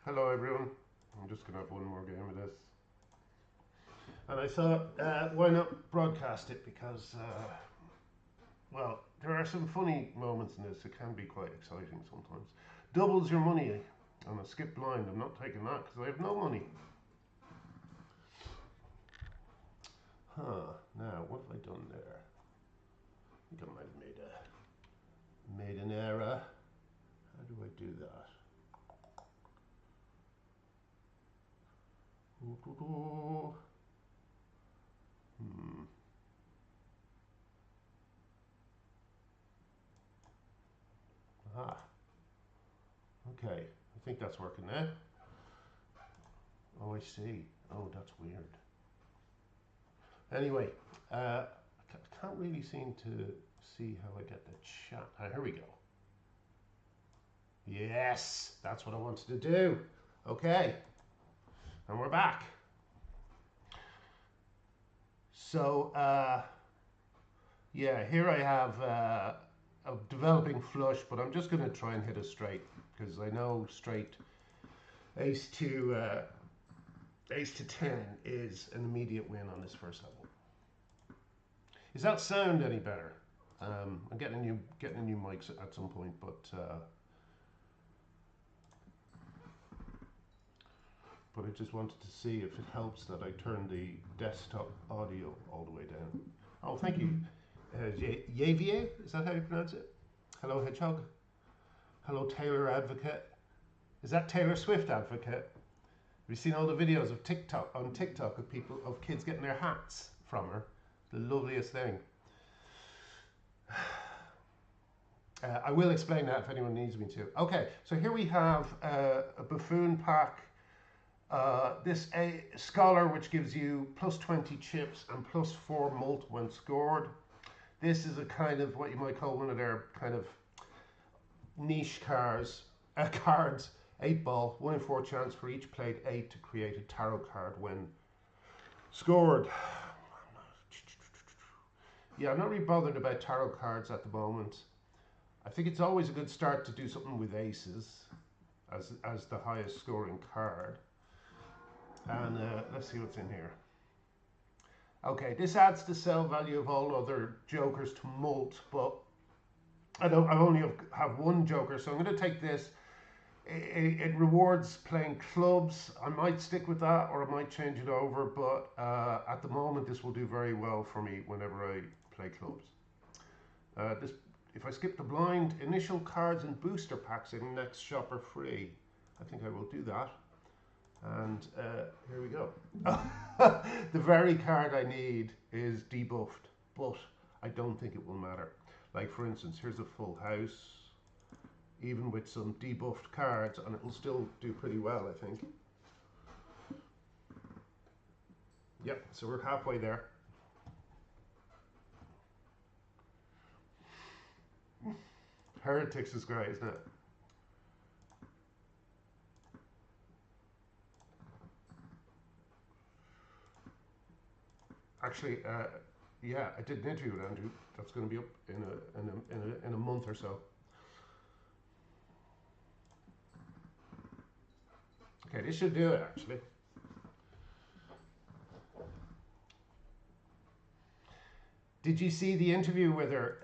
Hello everyone. I'm just gonna have one more game of this. And I thought, why not broadcast it because, well, there are some funny moments in this. It can be quite exciting sometimes. Doubles your money on a skip blind. I'm not taking that because I have no money. Now, what have I done there? I think I might have made an error. How do I do that? Hmm. Ah, okay. I think that's working now. Oh, I see. Oh, that's weird. Anyway, I can't really seem to see how I get the chat. Here we go. Yes, that's what I wanted to do. Okay, and we're back. So, yeah, here I have a developing flush, but I'm just going to try and hit a straight because I know straight ace to 10 is an immediate win on this first level. Is that sound any better? I'm getting a new mic at some point, but I just wanted to see if it helps that I turn the desktop audio all the way down. Oh, thank you. Yavier, is that how you pronounce it? Hello, Hedgehog. Hello, Taylor Advocate. Is that Taylor Swift Advocate? Have you seen all the videos of TikTok of kids getting their hats from her? The loveliest thing. I will explain that if anyone needs me to. Okay, so here we have a buffoon pack. This a scholar, which gives you plus 20 chips and plus 4 mult when scored. This is a kind of what you might call one of their kind of niche cards. 8 ball, 1 in 4 chance for each played 8 to create a tarot card when scored. Yeah, I'm not really bothered about tarot cards at the moment. I think it's always a good start to do something with aces as the highest scoring card. And let's see what's in here. Okay, this adds the sell value of all other jokers to mult, but I only have one joker, so I'm going to take this. It rewards playing clubs. I might stick with that, or I might change it over, but at the moment this will do very well for me whenever I play clubs. If I skip the blind, initial cards and booster packs in next shop are free. I think I will do that. And here we go. The very card I need is debuffed, but I don't think it will matter. Like, for instance, here's a full house, even with some debuffed cards, and it will still do pretty well, I think. Yep, so we're halfway there. Heretics is great, isn't it? Actually, yeah, I did an interview with Andrew. That's going to be up in a month or so. Okay, this should do it, actually. Did you see the interview with her?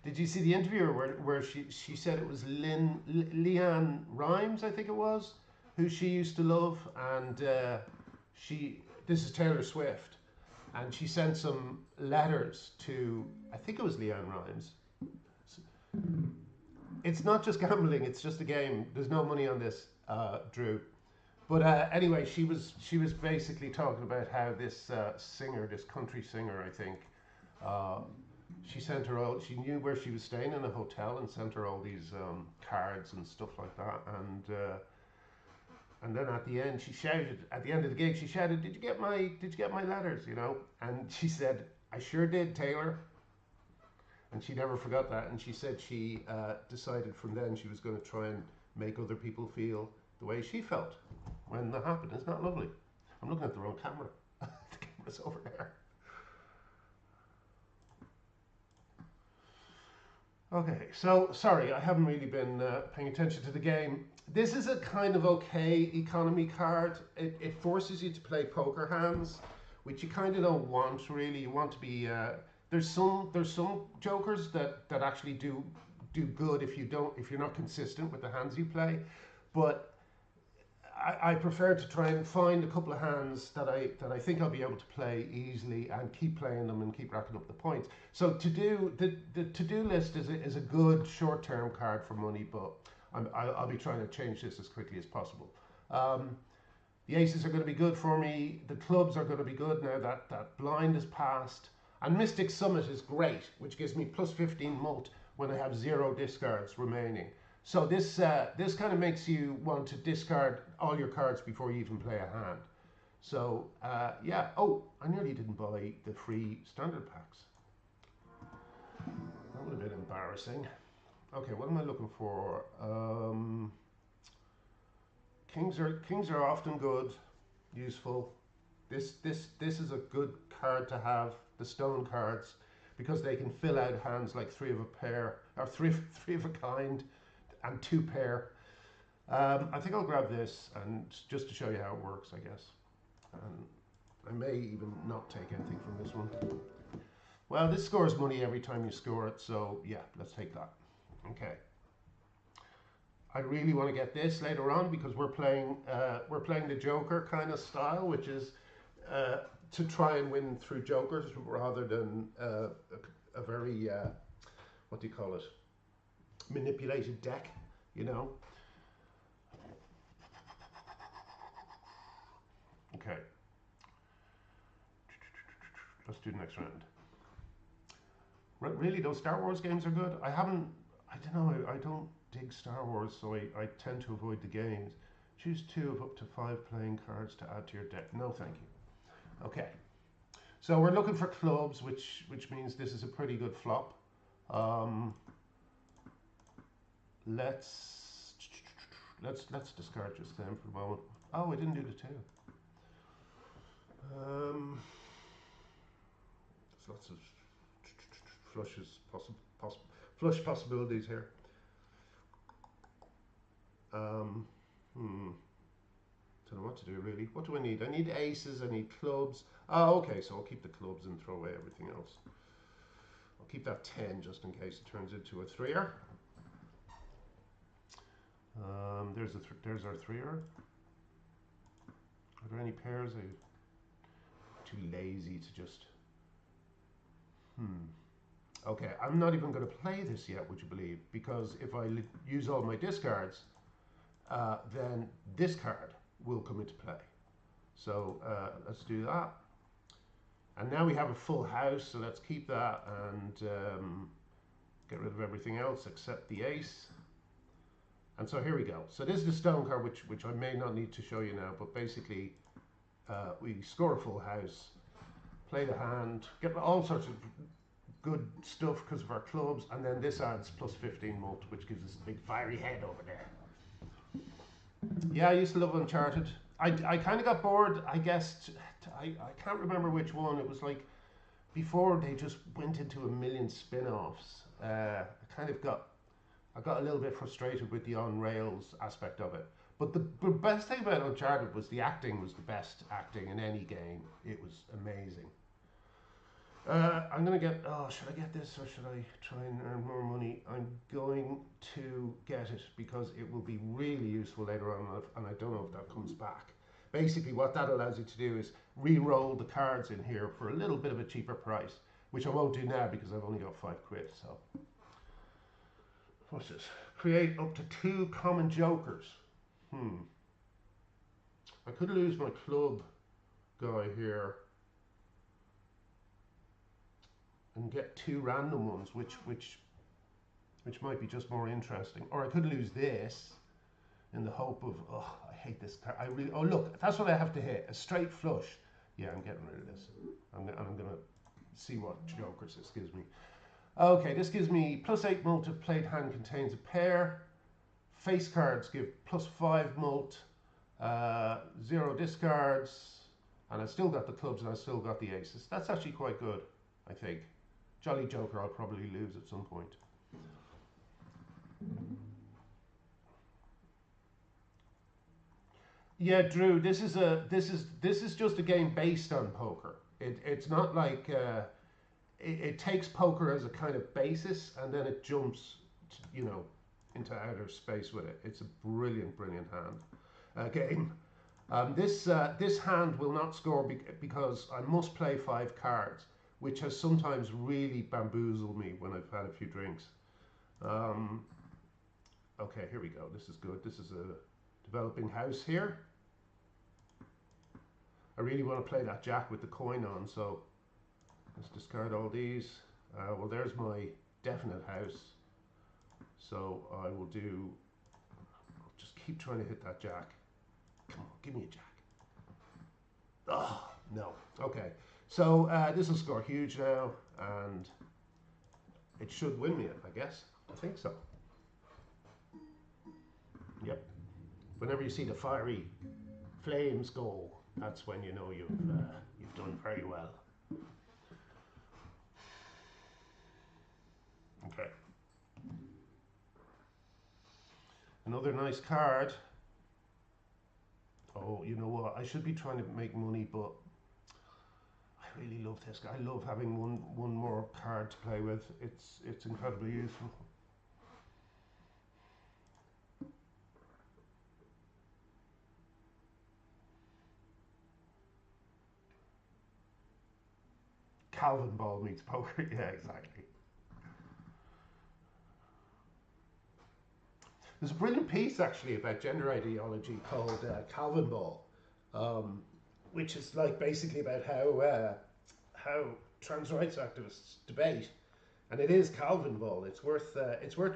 Did you see the interview where she said it was Leanne Rhymes, I think it was, who she used to love, and this is Taylor Swift, and she sent some letters to, I think it was Leanne Rhymes. It's not just gambling; it's just a game. There's no money on this, Drew. But anyway, she was basically talking about how this singer, this country singer, I think, uh, she sent her all. She knew where she was staying in a hotel and sent her all these cards and stuff like that. And then at the end, she shouted. At the end of the gig, she shouted, "Did you get my letters?" You know. And she said, "I sure did, Taylor." And she never forgot that. And she said she decided from then she was going to try and make other people feel the way she felt when that happened. Isn't that lovely? I'm looking at the wrong camera. The camera's over there. Okay, so sorry, I haven't really been paying attention to the game. This is a kind of okay economy card. It forces you to play poker hands, which you kind of don't want really. You want to be there's some jokers that actually do good if you're not consistent with the hands you play, but I prefer to try and find a couple of hands that I think I'll be able to play easily and keep playing them and keep racking up the points. So to do the to-do list is a good short-term card for money, but I'll be trying to change this as quickly as possible. Um, the aces are going to be good for me. The clubs are going to be good now that blind is passed. And Mystic Summit is great, which gives me plus 15 mult when I have 0 discards remaining. So this kind of makes you want to discard all your cards before you even play a hand. So yeah. Oh, I nearly didn't buy the free standard packs. That would have been embarrassing. Okay, what am I looking for? Kings are often good, useful. This is a good card to have. The stone cards, because they can fill out hands like three of a pair or three of a kind and 2 pair. I think I'll grab this and just to show you how it works, I guess. And I may even not take anything from this one. Well, this scores money every time you score it, so yeah, let's take that. Okay. I really want to get this later on because we're playing the Joker kind of style, which is to try and win through jokers rather than a very what do you call it, manipulated deck, you know. Okay, let's do the next round. Really, those Star Wars games are good. I don't know, I don't dig Star Wars, so I tend to avoid the games. Choose 2 of up to 5 playing cards to add to your deck. No, thank you. Okay, so we're looking for clubs, which means this is a pretty good flop. Um, let's discard just them for the moment. Oh, I didn't do the 2. There's lots of flushes, flush possibilities here. Hmm. Don't know what to do really. What do I need? I need aces. I need clubs. Oh, okay. So I'll keep the clubs and throw away everything else. I'll keep that 10 just in case it turns into a 3er. There's our 3er. Are there any pairs? I'm too lazy to just. Okay, I'm not even going to play this yet, would you believe? Because if I use all my discards, then this card will come into play. So let's do that. And now we have a full house, so let's keep that and get rid of everything else except the ace. And so here we go. So this is the stone card, which I may not need to show you now, but basically we score a full house, play the hand, get all sorts of good stuff because of our clubs, and then this adds plus 15 mult, which gives us a big fiery head over there. Yeah, I used to love Uncharted. I kind of got bored, I guess. I can't remember which one. It was like before they just went into a million spin-offs. I got a little bit frustrated with the on rails aspect of it. But the best thing about Uncharted was the acting was the best acting in any game. It was amazing. I'm gonna get. Oh, should I get this or should I try and earn more money? I'm going to get it because it will be really useful later on, and I don't know if that comes back. Basically, what that allows you to do is re-roll the cards in here for a little bit of a cheaper price, which I won't do now because I've only got 5 quid. So, what's this? Create up to 2 common jokers. I could lose my club guy here and get 2 random ones, which might be just more interesting. Or I could lose this in the hope of, oh, I hate this card. Oh look, that's what I have to hit, a straight flush. Yeah, I'm getting rid of this. I'm gonna see what jokers this gives me. Okay, this gives me plus 8 mult if played hand contains a pair. Face cards give plus 5 mult, 0 discards, and I still got the clubs and I still got the aces. That's actually quite good, I think. Jolly Joker I'll probably lose at some point. Yeah, Drew. This is just a game based on poker. It's not like it takes poker as a kind of basis, and then it jumps, you know, into outer space with it. It's a brilliant hand game. This hand will not score because I must play 5 cards, which has sometimes really bamboozled me when I've had a few drinks. Um, okay, here we go. This is good. This is a developing house here. I really want to play that jack with the coin on, so let's discard all these. Well, there's my definite house. So I will do, I'll just keep trying to hit that jack. Come on, give me a jack. Oh, no. Okay. So this will score huge now, and it should win me it, I guess. I think so. Yep. Whenever you see the fiery flames go, that's when you know you've done very well. Okay. Another nice card. Oh, you know what? I should be trying to make money, but I really love this guy. I love having one more card to play with. It's incredibly useful. Calvin Ball meets poker. Yeah, exactly. There's a brilliant piece actually about gender ideology called Calvin Ball, um, which is like basically about how trans rights activists debate, and it is Calvin Ball. It's worth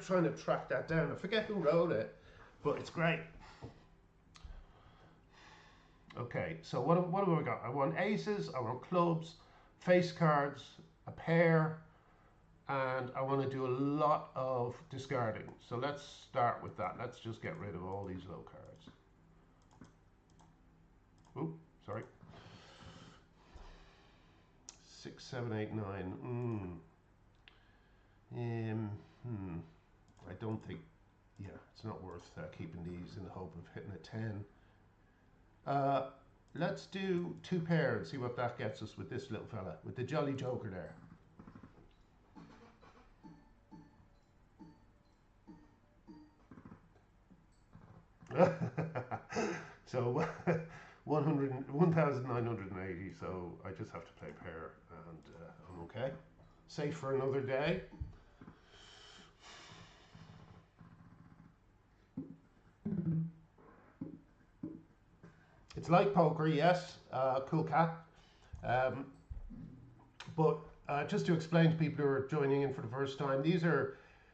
trying to track that down. I forget who wrote it, but it's great. Okay, so what have we got? I want aces. I want clubs, face cards, a pair, and I want to do a lot of discarding. So let's start with that. Let's just get rid of all these low cards. Oop, sorry. 6, 7, 8, 9. I don't think. Yeah, it's not worth keeping these in the hope of hitting a 10. Let's do 2 pair and see what that gets us with this little fella, with the Jolly Joker there. So 1,980. So I just have to play pair, and I'm okay. Safe for another day. It's like poker, yes. Cool cat. Um, but just to explain to people who are joining in for the first time,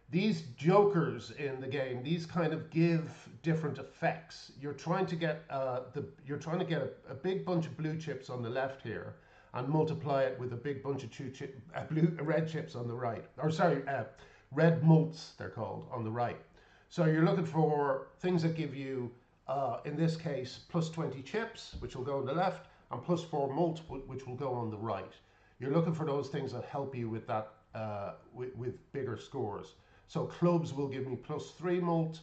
these jokers in the game. These kind of give different effects. You're trying to get a big bunch of blue chips on the left here, and multiply it with a big bunch of red chips on the right. Or sorry, red mults they're called on the right. So you're looking for things that give you, in this case, plus 20 chips, which will go on the left, and plus 4 mult, which will go on the right. You're looking for those things that help you with that, with bigger scores. So clubs will give me plus 3 mult.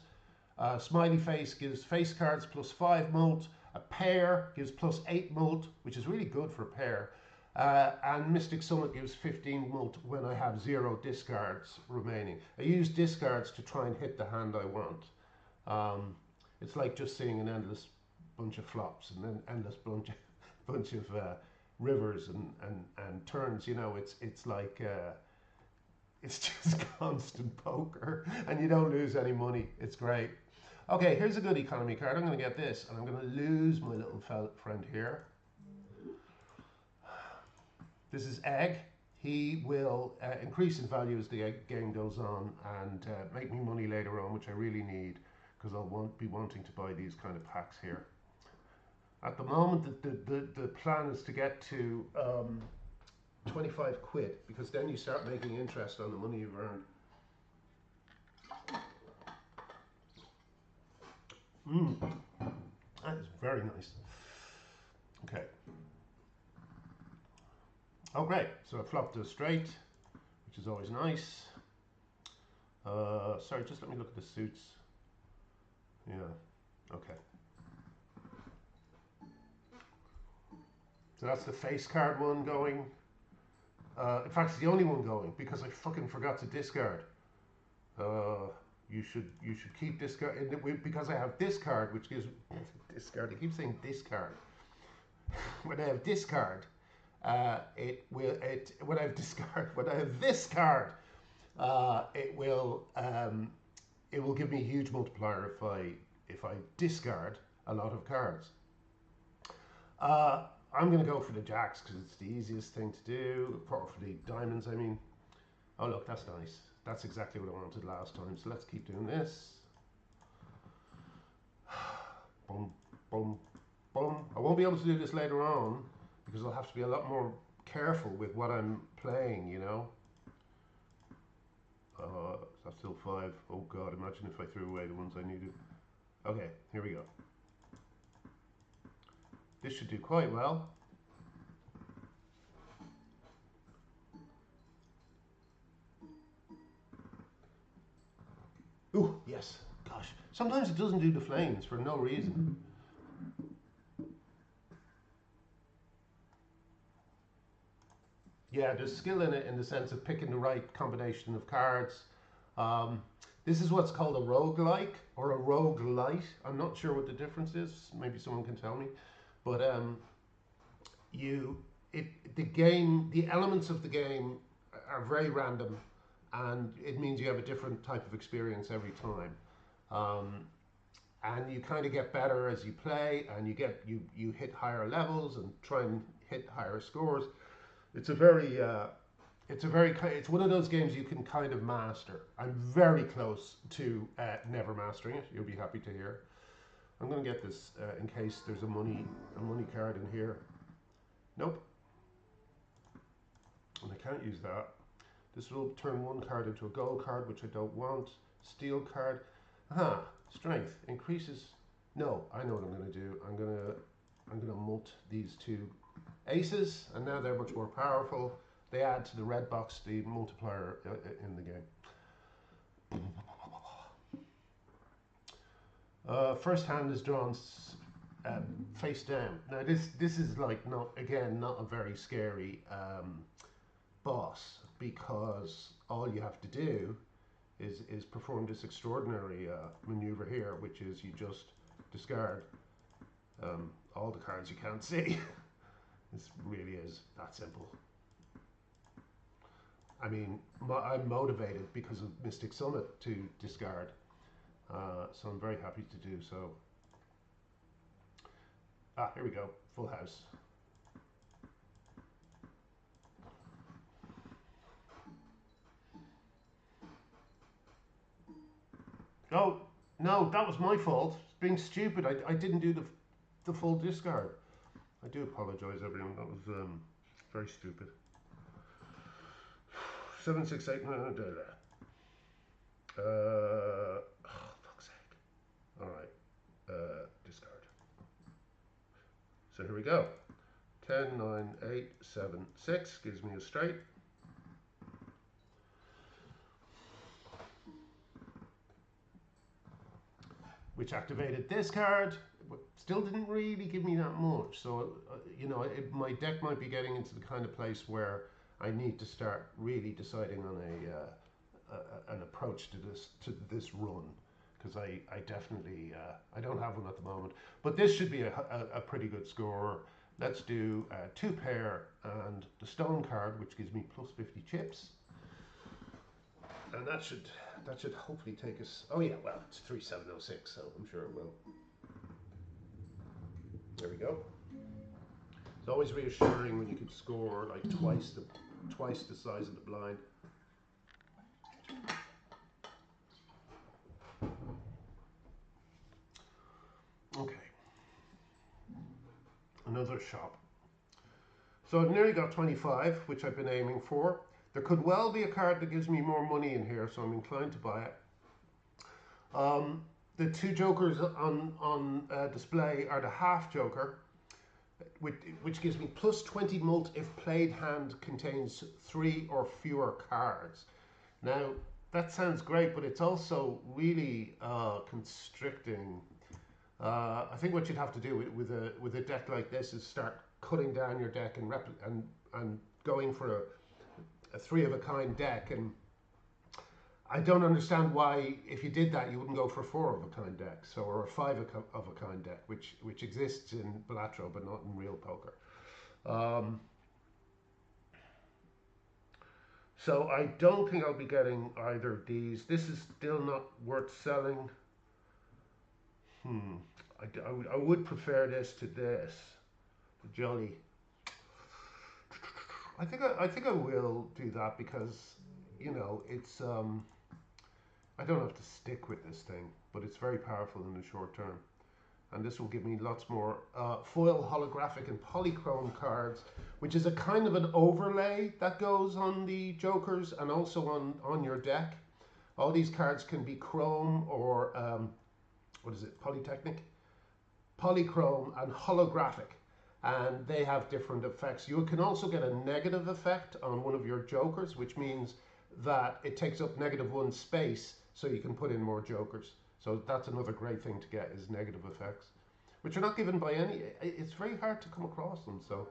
Smiley face gives face cards plus 5 mult. A pair gives plus 8 mult, which is really good for a pair. And Mystic Summit gives 15 mult when I have 0 discards remaining. I use discards to try and hit the hand I want. It's like just seeing an endless bunch of flops and then endless bunch of rivers and turns. You know, it's like it's just constant poker, and you don't lose any money. It's great. Okay, here's a good economy card. I'm going to get this, and I'm going to lose my little friend here. This is Egg. He will increase in value as the game goes on, and make me money later on, which I really need, because I'll be wanting to buy these kind of packs here. At the moment, the plan is to get to 25 quid, because then you start making interest on the money you've earned. That is very nice. Okay. Oh, great. So I flopped a straight, which is always nice. Sorry, just let me look at the suits. Yeah, okay. So that's the face card one going. In fact, it's the only one going because I fucking forgot to discard. You should keep discard because I have discard, which gives discard. I keep saying discard. When I have discard, it will it when I have discard when I have this card, it will give me a huge multiplier if I discard a lot of cards. I'm going to go for the jacks because it's the easiest thing to do. For the diamonds, I mean. Oh look, that's nice. That's exactly what I wanted last time. So let's keep doing this. Boom, boom, boom. I won't be able to do this later on because I'll have to be a lot more careful with what I'm playing, you know. That's still 5. Oh god, imagine if I threw away the ones I needed. Okay, here we go. This should do quite well. Ooh, yes. Gosh, sometimes it doesn't do the flames for no reason. Yeah, there's skill in it in the sense of picking the right combination of cards. Um, this is what's called a roguelike or a roguelite. I'm not sure what the difference is. Maybe someone can tell me. But the elements of the game are very random, and it means you have a different type of experience every time. Um, and you kind of get better as you play, and you hit higher levels and try and hit higher scores. It's a very it's one of those games you can kind of master. I'm very close to never mastering it. You'll be happy to hear. I'm going to get this in case there's a money card in here. Nope. And I can't use that. This will turn one card into a gold card, which I don't want. Steel card. Aha, strength increases. No, I know what I'm going to do. I'm going to mult these two aces, and now they're much more powerful. They add to the red box the multiplier in the game. First hand is drawn face down. Now this is like not a very scary boss, because all you have to do is perform this extraordinary maneuver here, which is you just discard all the cards you can't see. This really is that simple. I mean, I'm motivated because of Mystic Summit to discard, so I'm very happy to do so. Ah, here we go, full house. Oh, no, that was my fault. Being stupid, I didn't do the full discard. I do apologise, everyone. That was very stupid. 7, 6, 8. No. Oh, fuck's sake. All right. Discard. So here we go. 10, 9, 8, 7, 6 gives me a straight. Which activated this card, but still didn't really give me that much. So, you know, my deck might be getting into the kind of place where I need to start really deciding on an approach to this run, because I definitely I don't have one at the moment. But this should be a pretty good score. Let's do 2 pair and the stone card, which gives me plus 50 chips, and that should hopefully take us. Oh yeah, well, it's 3706, so I'm sure it will. There we go. It's always reassuring when you can score like twice the size of the blind. Okay. Another shop. So I've nearly got 25, which I've been aiming for. There could well be a card that gives me more money in here, so I'm inclined to buy it. The 2 jokers on display are the half joker, which gives me plus 20 mult if played hand contains 3 or fewer cards. Now, that sounds great, but it's also really constricting. I think what you'd have to do with a deck like this is start cutting down your deck and going for a three of a kind deck. And I don't understand why, if you did that, you wouldn't go for a four of a kind deck, so or a five of a kind deck, which exists in Balatro but not in real poker. Um, so I don't think I'll be getting either of these. This is still not worth selling. Hmm. I would prefer this to this, the Jolly. I think I will do that because it's I don't have to stick with this thing, but it's very powerful in the short term. And this will give me lots more foil, holographic, and polychrome cards, which is a kind of an overlay that goes on the jokers and also on your deck. All these cards can be chrome or what is it, polytechnic, polychrome, and holographic, and they have different effects. You can also get a negative effect on one of your jokers, which means that it takes up -1 space, so you can put in more jokers. So that's another great thing to get, is negative effects, which are not given by any. It's very hard to come across them. So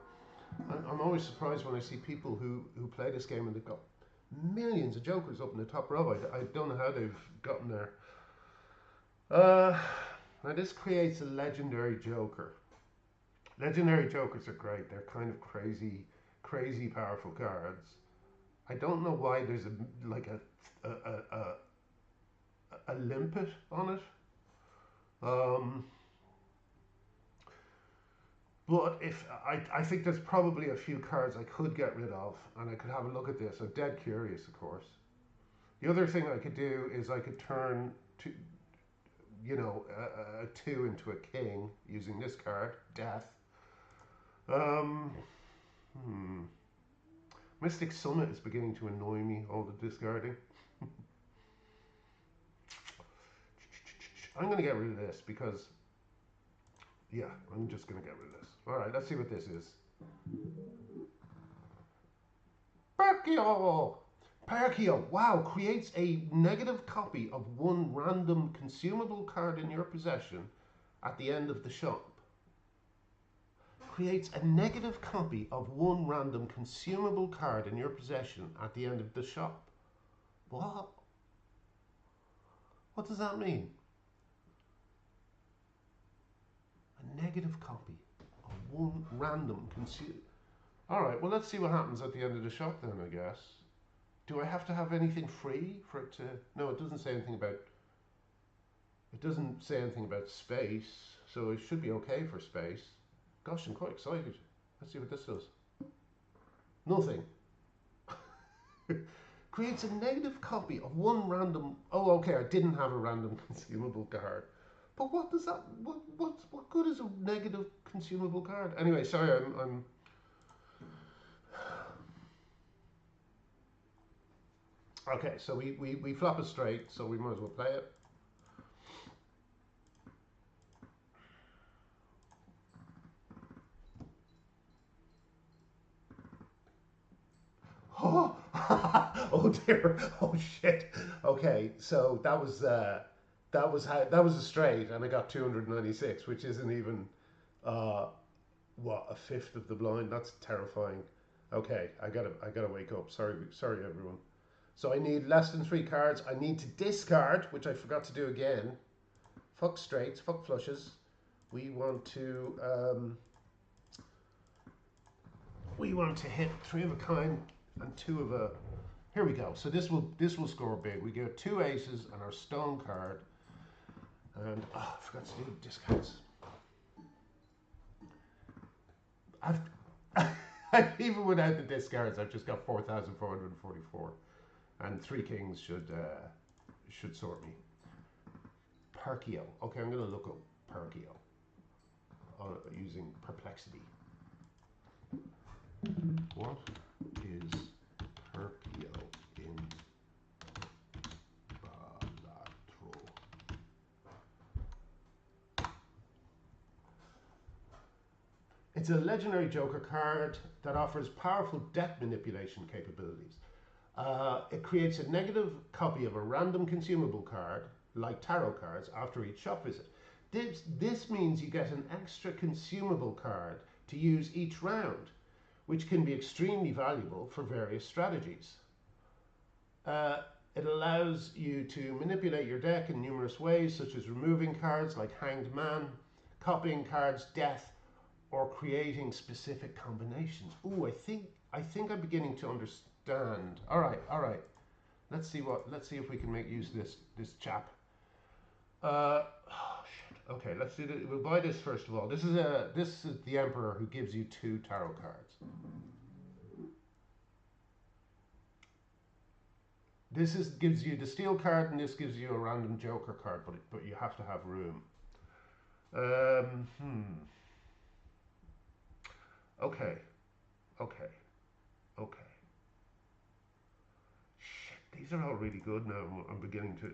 I'm always surprised when I see people who play this game and they've got millions of jokers up in the top row. I don't know how they've gotten there. Now this creates a legendary joker. Legendary jokers are great. They're kind of crazy, crazy powerful cards. I don't know why there's a limpet on it. Um, but if I think there's probably a few cards I could get rid of, and I could have a look at this. I'm dead curious, of course. The other thing I could do is I could turn to, a 2 into a king using this card, Death. Um, hmm. Mystic Summit is beginning to annoy me, all the discarding. I'm going to get rid of this because, yeah, I'm just going to get rid of this. All right, let's see what this is. Perkio! Perkio, wow, creates a negative copy of one random consumable card in your possession at the end of the shop. Creates a negative copy of one random consumable card in your possession at the end of the shop. What? What does that mean? A negative copy of one random consumer. Alright, well let's see what happens at the end of the shop then, I guess. Do I have to have anything free for it to... No, it doesn't say anything about... It doesn't say anything about space, so it should be okay for space. Gosh, I'm quite excited. Let's see what this does. Nothing. Creates a negative copy of one random... Oh, okay, I didn't have a random consumable card. But what does that... What good is a negative consumable card? Anyway, sorry, I'm Okay, so we flop it straight, so we might as well play it. Oh, oh dear, oh shit. Okay, so that was a straight, and I got 296, which isn't even what, a fifth of the blind. That's terrifying. Okay, I gotta wake up. Sorry everyone. So I need less than 3 cards. I need to discard, which I forgot to do again. Fuck straights, fuck flushes. We want to hit 3 of a kind and 2 of a. Here we go. So this will score big. We get 2 aces and our stone card, and I forgot to do discards. Even without the discards, I've just got 4,444, and 3 kings should sort me. Perkio. Okay, I'm gonna look up Perkio using perplexity. What is Perkio in Balatro? It's a legendary joker card that offers powerful deck manipulation capabilities. It creates a negative copy of a random consumable card, like tarot cards, after each shop visit. This means you get an extra consumable card to use each round, which can be extremely valuable for various strategies. It allows you to manipulate your deck in numerous ways, such as removing cards like Hanged Man, copying cards, Death, or creating specific combinations. Ooh, I think I'm beginning to understand. All right. Let's see if we can make use of this chap. Oh shit. Okay, let's do it. We'll buy this first of all. This is the Emperor, who gives you 2 tarot cards. Gives you the steel card, and this gives you a random Joker card, but you have to have room. Okay. Shit, these are all really good now. I'm beginning to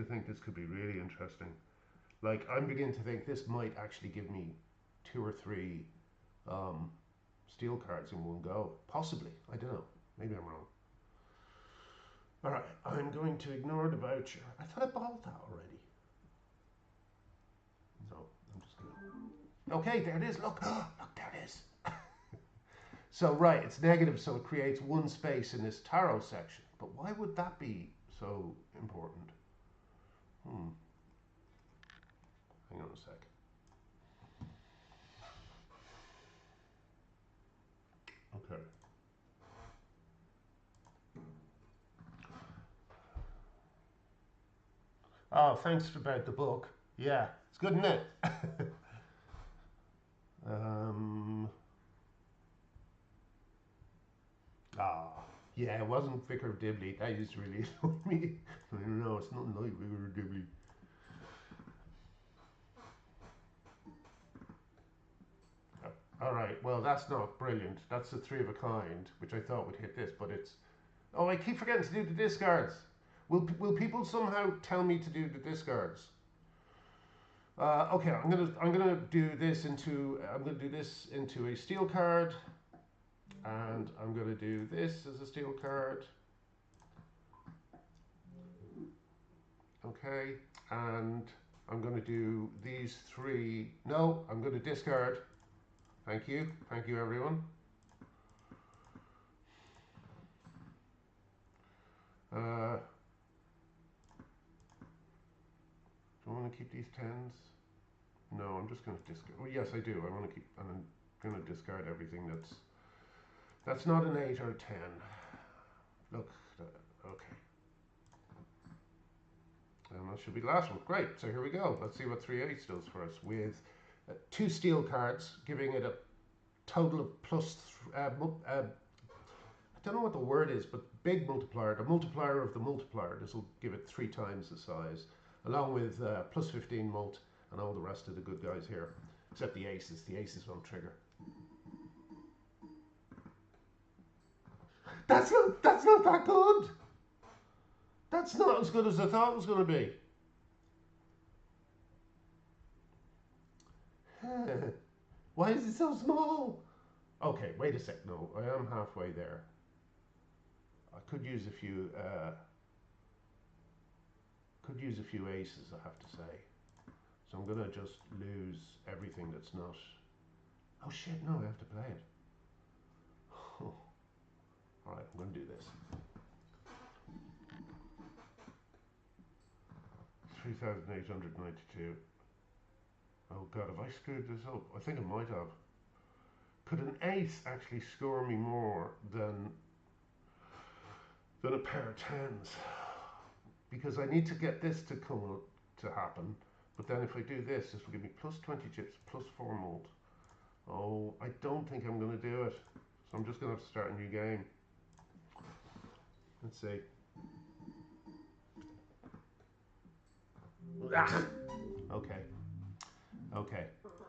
think this could be really interesting. Like, I'm beginning to think this might actually give me 2 or 3 steel cards in one go. Possibly. I don't know. Maybe I'm wrong. Alright, I'm going to ignore the voucher. I thought I bought that already. So, I'm just going to... Okay, there it is. Look, look, there it is. So, right, it's negative, so it creates 1 space in this tarot section. But why would that be so important? Hang on a sec. Okay. Oh, thanks about the book. Yeah, it's good, isn't it? Yeah, it wasn't Vicar of Dibley. That used to really annoy me. No, it's not like Vicar of Dibley. All right, well, that's not brilliant. That's a 3 of a kind, which I thought would hit this, but it's... Oh, I keep forgetting to do the discards. Will people somehow tell me to do the discards? Okay, I'm gonna do this into a steel card, and I'm gonna do this as a steel card. Okay, and I'm gonna do these 3. No, I'm gonna discard. Thank you everyone. Do I want to keep these 10s? No, I'm just going to discard. Well, yes, I do. I want to keep, and I'm going to discard everything that's not an 8 or a 10. Look, okay. And that should be the last one. Great. So here we go. Let's see what 3 8s does for us with 2 steel cards, giving it a total of plus. I don't know what the word is, but big multiplier, the multiplier of the multiplier. This will give it 3 times the size, along with plus 15 mult and all the rest of the good guys here, except the aces. The aces won't trigger. That's not that good. That's not as good as I thought it was going to be. Why is it so small? Okay, wait a sec. No, I am halfway there. I could use a few aces, I have to say. So I'm gonna just lose everything that's not. Oh shit! No, I have to play it. Oh. All right, I'm gonna do this. 3,892. Oh god, have I screwed this up? I think I might have. Could an ace actually score me more than a pair of 10s? Because I need to get this to come up to happen. But then if I do this will give me plus 20 chips, plus 4 mult. Oh, I don't think I'm going to do it. So I'm just going to have to start a new game. Let's see. Okay. Okay.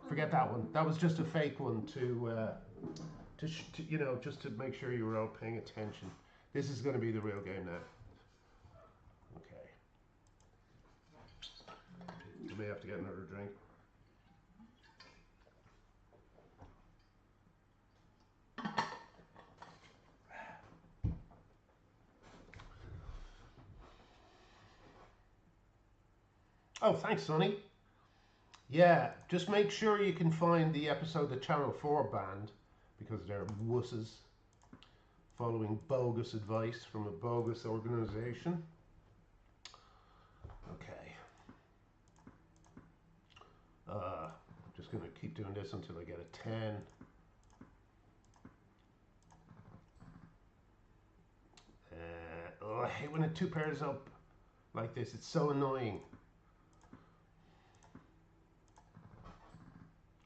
Forget that one. That was just a fake one to you know, just to make sure you were all paying attention. This is going to be the real game now. Okay. I may have to get another drink. Oh, thanks, Sonny. Yeah, just make sure you can find the episode the Channel 4 banned because they're wusses following bogus advice from a bogus organization. Okay. I'm just going to keep doing this until I get a 10. Oh, I hate when it two pairs up like this. It's so annoying.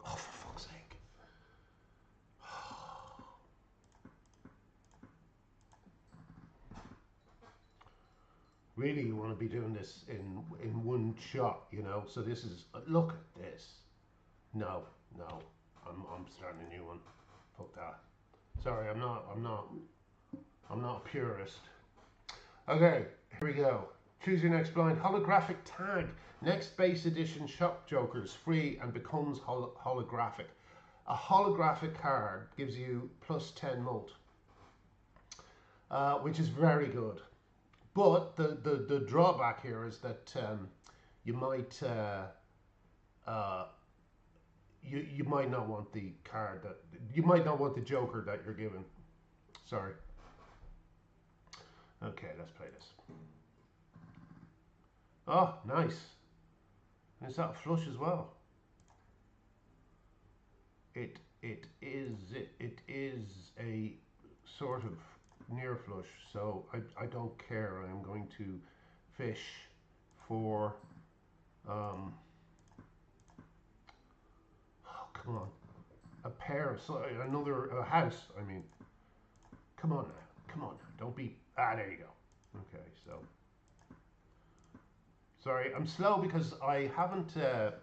Oh, for fuck's sake. Really, you want to be doing this in one shot, you know? So this is, look at this. No, no. I'm starting a new one. Fuck that. Sorry, I'm not a purist. Okay, here we go. Choose your next blind. Holographic tag. Next base edition Shock Jokers free and becomes holographic. A holographic card gives you plus 10 mult, which is very good. But the drawback here is that you might you might not want the card that you might not want the Joker that you're given. Sorry. Okay, let's play this. Oh, nice. Is that a flush as well? It is a sort of near flush, so I don't care. I'm going to fish for oh, come on, a pair of another a house. I mean, come on now, come on now. Don't be there you go. Okay, so sorry, I'm slow because I haven't had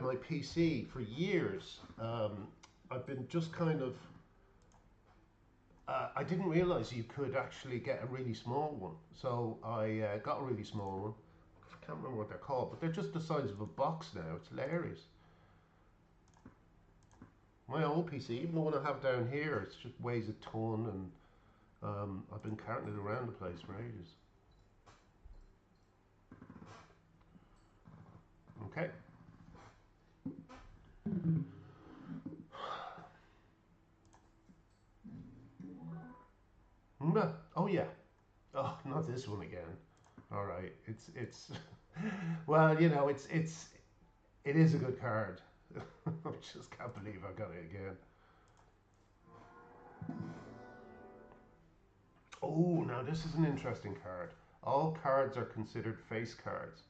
my PC for years. I've been just kind of I didn't realize you could actually get a really small one, so I got a really small one. I can't remember what they're called, but they're just the size of a box now. It's hilarious. My old PC, even the one I have down here, it just weighs a ton, and I've been carrying it around the place for ages. Okay. Oh yeah. Oh, not this one again. All right. It's well, you know, it is a good card. I just can't believe I got it again. Oh, now this is an interesting card. All cards are considered face cards.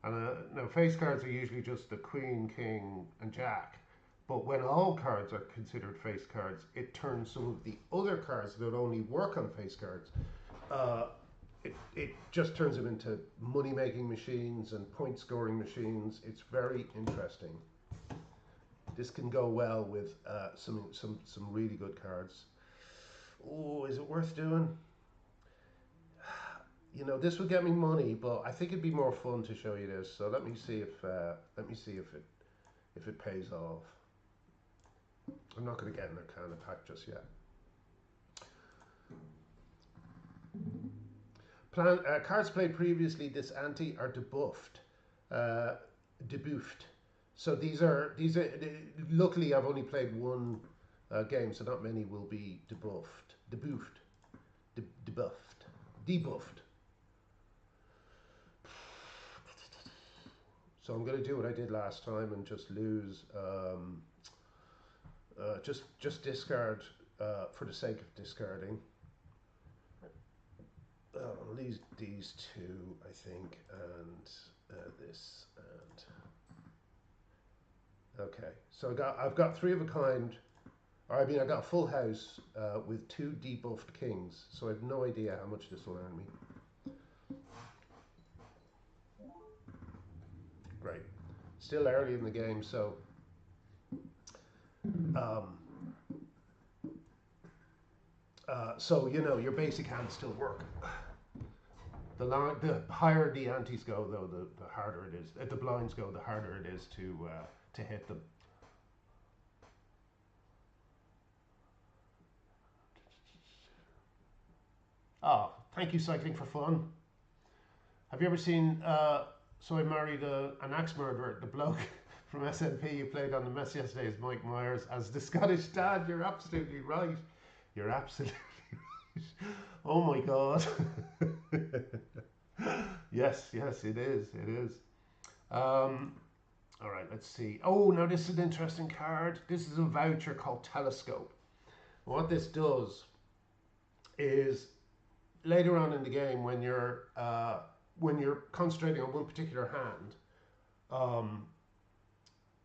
And now face cards are usually just the queen, king, and jack. But when all cards are considered face cards, it turns some of the other cards that only work on face cards. Uh, it just turns them into money making machines and point scoring machines. It's very interesting. This can go well with some really good cards. Oh, is it worth doing? You know, this would get me money, but I think it'd be more fun to show you this. So let me see if it pays off. I'm not going to get in a kind of pack just yet. Cards played previously this ante are debuffed, debuffed. So these are luckily I've only played one game, so not many will be debuffed, debuffed, debuffed, debuffed. So I'm going to do what I did last time and just lose, just discard for the sake of discarding. These two, I think, and this, and okay. So I've got three of a kind. Or I mean, I got a full house with two debuffed kings. So I have no idea how much this will earn me. Great. Still early in the game, so so you know your basic hands still work. The higher the antes go, though, the harder it is. If the blinds go, the harder it is to hit them. Oh, thank you, Cycling for Fun. Have you ever seen So I married an axe murderer, the bloke from SNP who played on the Mess yesterday is Mike Myers as the Scottish dad. You're absolutely right. You're absolutely right. Oh my God. Yes, yes, it is. It is. Um, all right, let's see. Oh, now this is an interesting card. This is a voucher called Telescope. What this does is later on in the game when you're concentrating on one particular hand, um,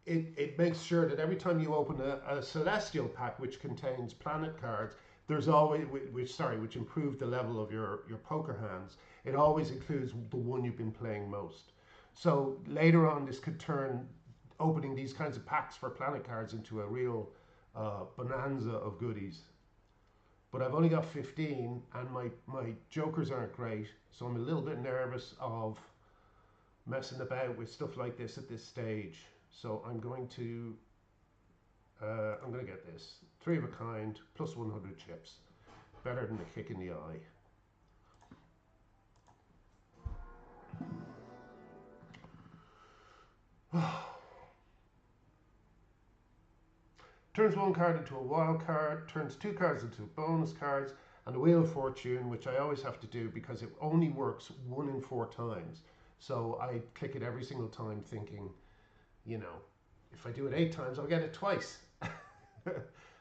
it makes sure that every time you open a celestial pack which contains planet cards, there's always which improve the level of your poker hands. It always includes the one you've been playing most. So later on, this could turn opening these kinds of packs for planet cards into a real bonanza of goodies. But I've only got 15 and my jokers aren't great, so I'm a little bit nervous of messing about with stuff like this at this stage. So I'm going to get this 3 of a kind plus 100 chips, better than a kick in the eye. Turns one card into a wild card, turns 2 cards into bonus cards, and the Wheel of Fortune, which I always have to do because it only works 1 in 4 times. So I click it every single time thinking, you know, if I do it 8 times, I'll get it twice.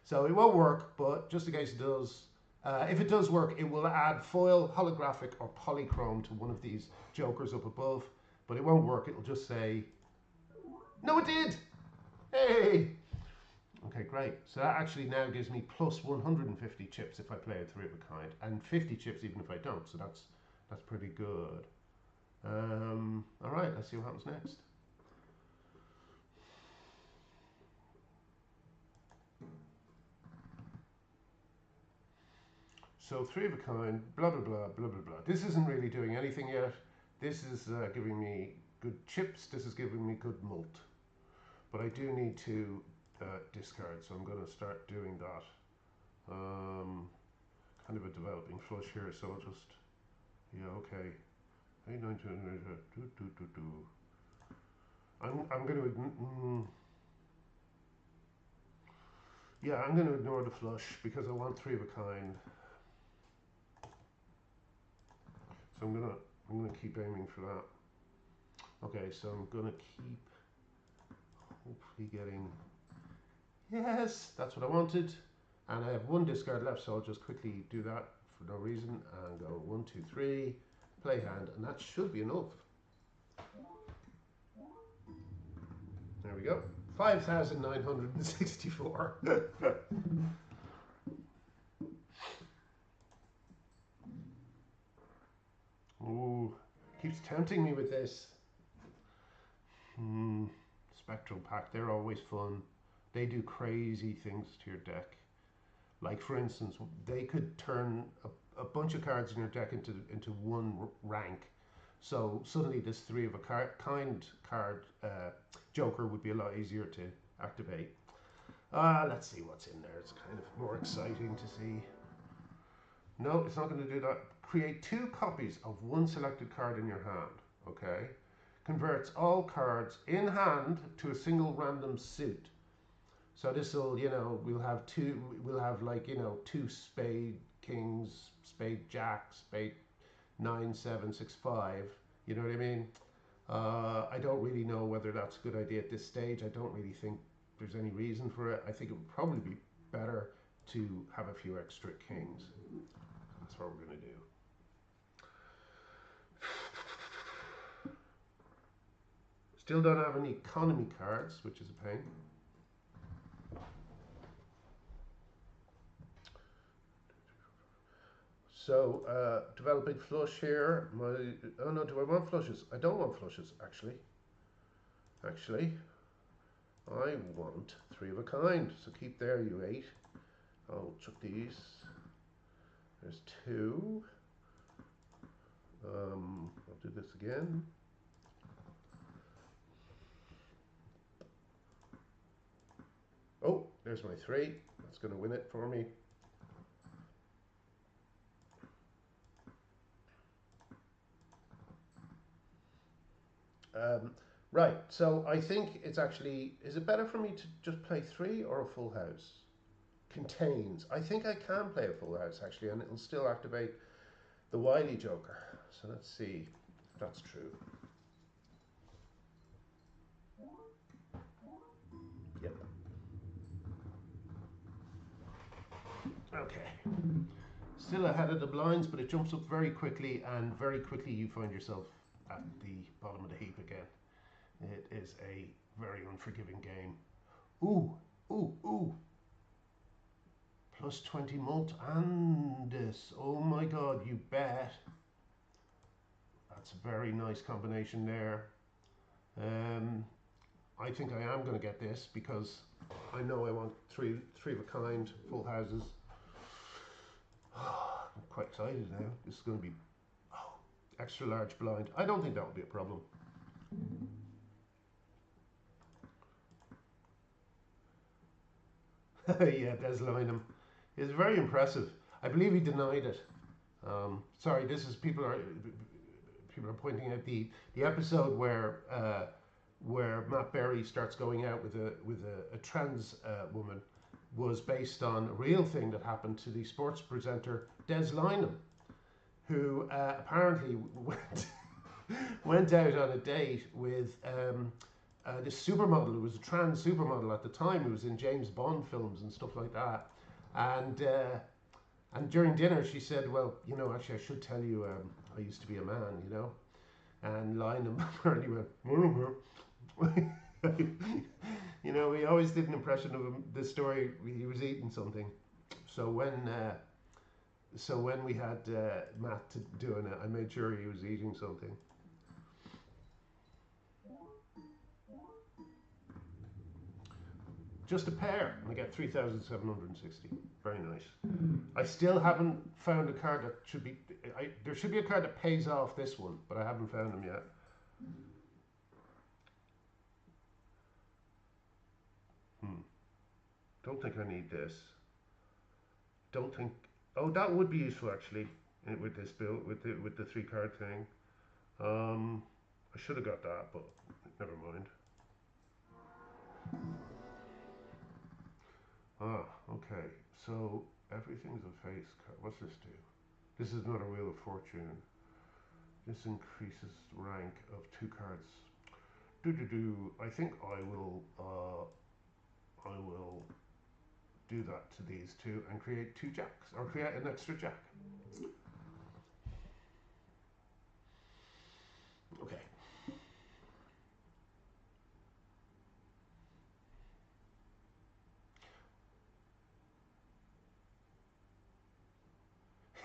So it won't work, but just in case it does, if it does work, it will add foil, holographic, or polychrome to one of these jokers up above. But it won't work. It'll just say, no, it did. Hey. Okay, great. So that actually now gives me plus 150 chips if I play a 3 of a kind, and 50 chips even if I don't. So that's pretty good. All right, let's see what happens next. So 3 of a kind, blah, blah, blah, blah, blah, blah. This isn't really doing anything yet. This is giving me good chips. This is giving me good mult. But I do need to discard, so I'm going to start doing that. Kind of a developing flush here, so I'll just, yeah, okay. 8, 9, 10, 2. I'm going to, yeah, I'm going to ignore the flush because I want 3 of a kind. So I'm gonna keep aiming for that. Okay, so I'm gonna keep hopefully getting, yes, that's what I wanted. And I have 1 discard left, so I'll just quickly do that for no reason and go 1, 2, 3, play hand, and that should be enough. There we go. 5,964. Ooh, keeps tempting me with this. Spectral pack, they're always fun. They do crazy things to your deck. Like for instance, they could turn a bunch of cards in your deck into 1 rank. So suddenly this 3 of a kind card joker would be a lot easier to activate. Let's see what's in there. It's kind of more exciting to see. No, it's not going to do that. Create 2 copies of 1 selected card in your hand. Okay. Converts all cards in hand to a single random suit. So this will, you know, we'll have like, you know, 2 spade kings, spade jack, spade 9, 7, 6, 5. You know what I mean? I don't really know whether that's a good idea at this stage. I don't really think there's any reason for it. I think it would probably be better to have a few extra kings. That's what we're going to do. Still don't have any economy cards, which is a pain. So, developing flush here. Oh no, do I want flushes? I don't want flushes, actually. I want 3 of a kind. So keep there, you 8. I'll chuck these. There's 2. I'll do this again. Oh, there's my 3. That's going to win it for me. Right, so I think it's actually, is it better for me to just play three or a full house? Contains. I think I can play a full house actually, and it'll still activate the Wily Joker. So let's see if that's true. Yep. Okay. Still ahead of the blinds, but it jumps up very quickly, and very quickly you find yourself at the bottom of the heap again. It is a very unforgiving game. Ooh, ooh, ooh. Plus 20 mult and this. Oh my god, you bet. That's a very nice combination there. Um, I think I am going to get this because I know I want three of a kind full houses. I'm quite excited now. This is going to be extra large blind. I don't think that will be a problem. Yeah, Des Lynam is very impressive. I believe he denied it. Sorry, this is people are pointing out the episode where Matt Berry starts going out with a trans woman was based on a real thing that happened to the sports presenter Des Lynam, who apparently went out on a date with this supermodel who was a trans supermodel at the time, who was in James Bond films and stuff like that. And during dinner, she said, "Well, you know, actually, I should tell you, I used to be a man, you know." And Lynam apparently went, you know, he always did an impression of him. The story, he was eating something. So when we had Matt doing it, I made sure he was eating something. Just a pair, and I get 3,760. Very nice. I still haven't found a card that should be. There should be a card that pays off this one, but I haven't found them yet. Don't think I need this. Don't think. Oh, that would be useful actually with this build with the three card thing. I should have got that, but never mind. Ah, okay. So everything's a face card. What's this do? This is not a Wheel of Fortune. This increases rank of two cards. Do do do. I think I will. I will do that to these two and create two jacks, or create an extra jack. Okay.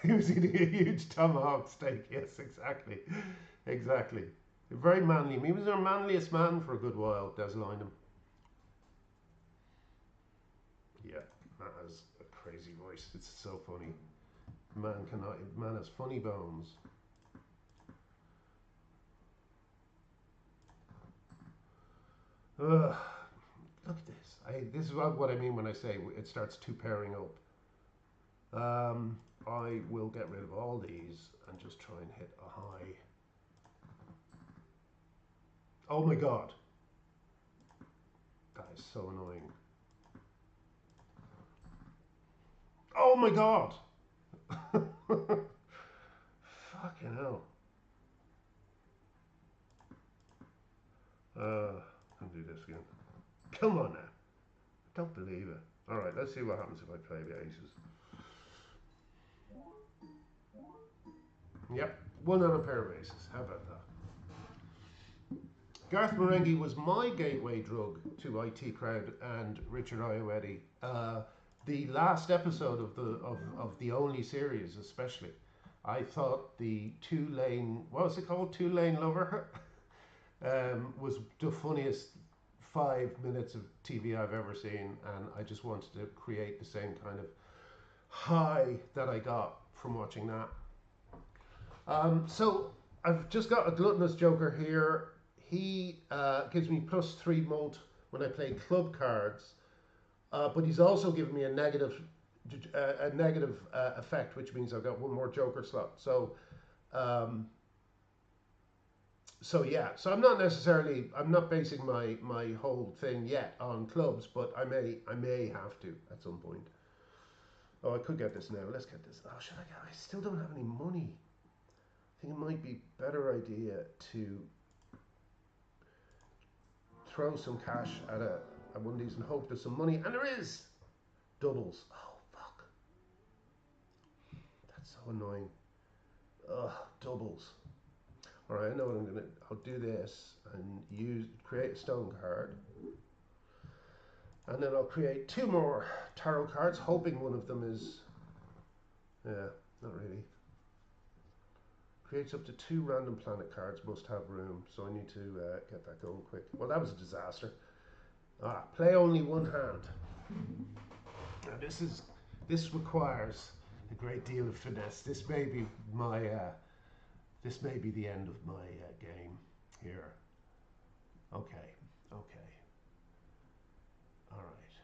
He was eating a huge tomahawk steak. Yes, exactly. Exactly. Very manly. He was our manliest man for a good while, Des Lynam. Yeah, man has a crazy voice. It's so funny. Man has funny bones. Ugh, look at this. This is what I mean when I say it starts two pairing up. I will get rid of all these and just try and hit a high. Oh my god. That is so annoying. Oh my god. Fucking hell. I'll do this again. Come on now. Don't believe it. Alright, let's see what happens if I play the aces. Yep, one on a pair of aces. How about that? Garth Marenghi was my gateway drug to IT Crowd and Richard Ayoade. The last episode of the only series, especially, I thought the what was it called? 2 Lane Lover was the funniest 5 minutes of TV I've ever seen, and I just wanted to create the same kind of high that I got from watching that. So I've just got a gluttonous joker here. He gives me +3 mult when I play club cards, but he's also given me a negative effect, which means I've got one more joker slot. So So yeah, so I'm not basing my whole thing yet on clubs, but I may have to at some point. Oh, I could get this now. Let's get this. Oh, should I get? I still don't have any money. I think it might be better idea to throw some cash at one of these and hope there's some money. And there is doubles. Oh fuck, that's so annoying. Ugh, doubles. All right, I know what I'm gonna. I'll do this and create a stone card, and then I'll create two more tarot cards, hoping one of them is. Yeah, not really. Creates up to two random planet cards. Must have room, so I need to get that going quick. Well, that was a disaster. Ah, play only one hand. Now this requires a great deal of finesse. This may be the end of my game here. Okay, okay, all right.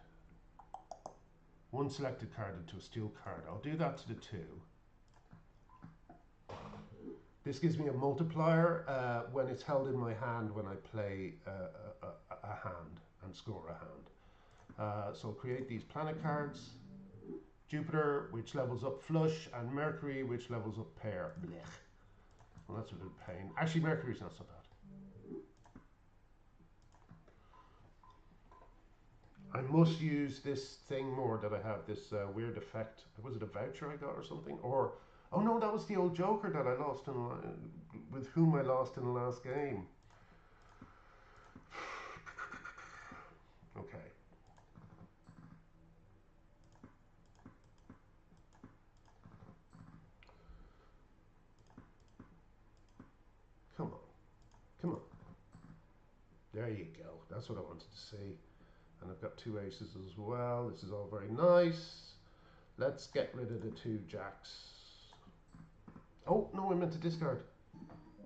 One selected card into a steel card. I'll do that to the two. This gives me a multiplier when it's held in my hand when I play a hand and score a hand. So I'll create these planet cards. Jupiter, which levels up flush, and Mercury, which levels up pair. Blech. Well, that's a bit of pain. Actually, Mercury's not so bad. I must use this thing more that I have, this weird effect. Was it a voucher I got or something? Or, oh no, that was the old Joker that I lost, with whom I lost in the last game. Okay. Come on. Come on. There you go. That's what I wanted to see. And I've got two aces as well. This is all very nice. Let's get rid of the two jacks. Oh, no, I meant to discard.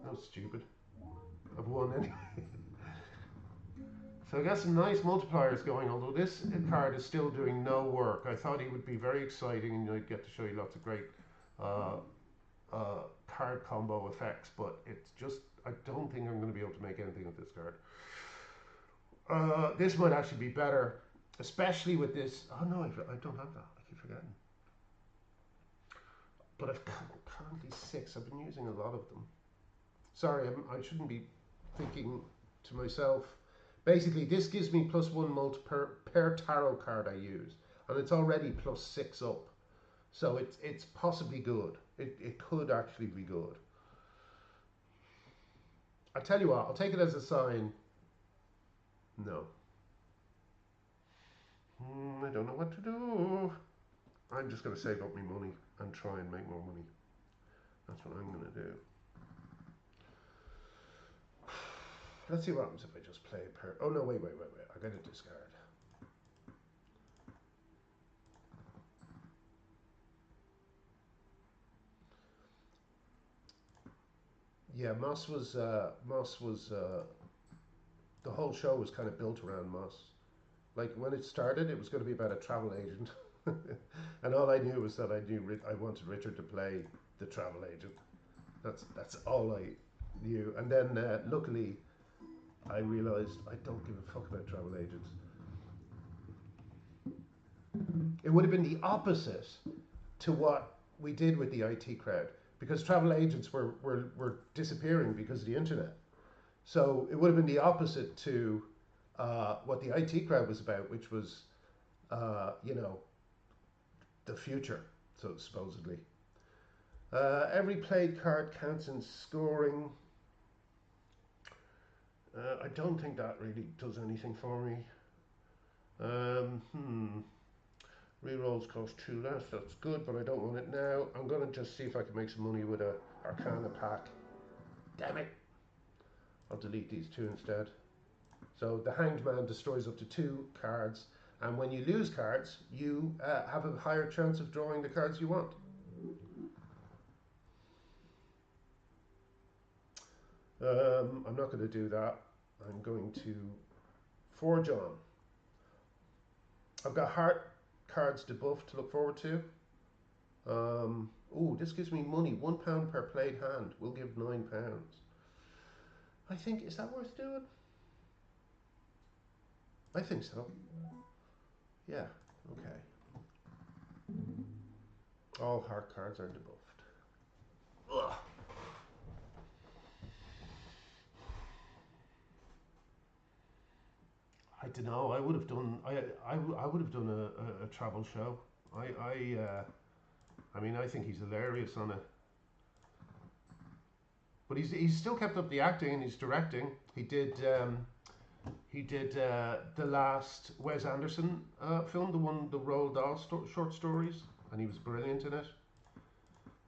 That was stupid. I've won anyway. So I got some nice multipliers going, although this card is still doing no work. I thought he would be very exciting and I'd get to show you lots of great card combo effects, but it's just, I don't think I'm going to be able to make anything with this card. This might actually be better, especially with this. Oh no, I don't have that. I keep forgetting. But I've currently 6. I've been using a lot of them. Sorry, I shouldn't be thinking to myself. Basically, this gives me +1 mult per tarot card I use, and it's already +6 up. So it's possibly good. It could actually be good. I'll tell you what, I'll take it as a sign. No. I don't know what to do. I'm just going to save up my money and try and make more money. That's what I'm going to do. Let's see what happens if I just play a pair. Oh no, wait. I got to discard. Yeah, Moss was the whole show was kind of built around Moss. Like when it started, it was going to be about a travel agent, and all I knew was that I wanted Richard to play the travel agent. That's all I knew. And then luckily, I realised I don't give a fuck about travel agents. It would have been the opposite to what we did with the IT crowd, because travel agents were disappearing because of the internet. So it would have been the opposite to what the IT crowd was about, which was, the future, so supposedly. Every played card counts in scoring. I don't think that really does anything for me. Rerolls cost 2 less, that's good, but I don't want it now. I'm going to just see if I can make some money with a Arcana pack. Damn it! I'll delete these 2 instead. So the Hanged Man destroys up to 2 cards, and when you lose cards, you have a higher chance of drawing the cards you want. I'm not going to do that. I'm going to forge on. I've got heart cards debuffed to look forward to. This gives me money. £1 per played hand will give £9. I think, is that worth doing? I think so. Yeah, okay. All heart cards are debuffed. Ugh. I don't know. I would have done. I would have done a travel show. I mean, I think he's hilarious on it. But he's still kept up the acting and he's directing. He did the last Wes Anderson film, the Roald Dahl short stories, and he was brilliant in it.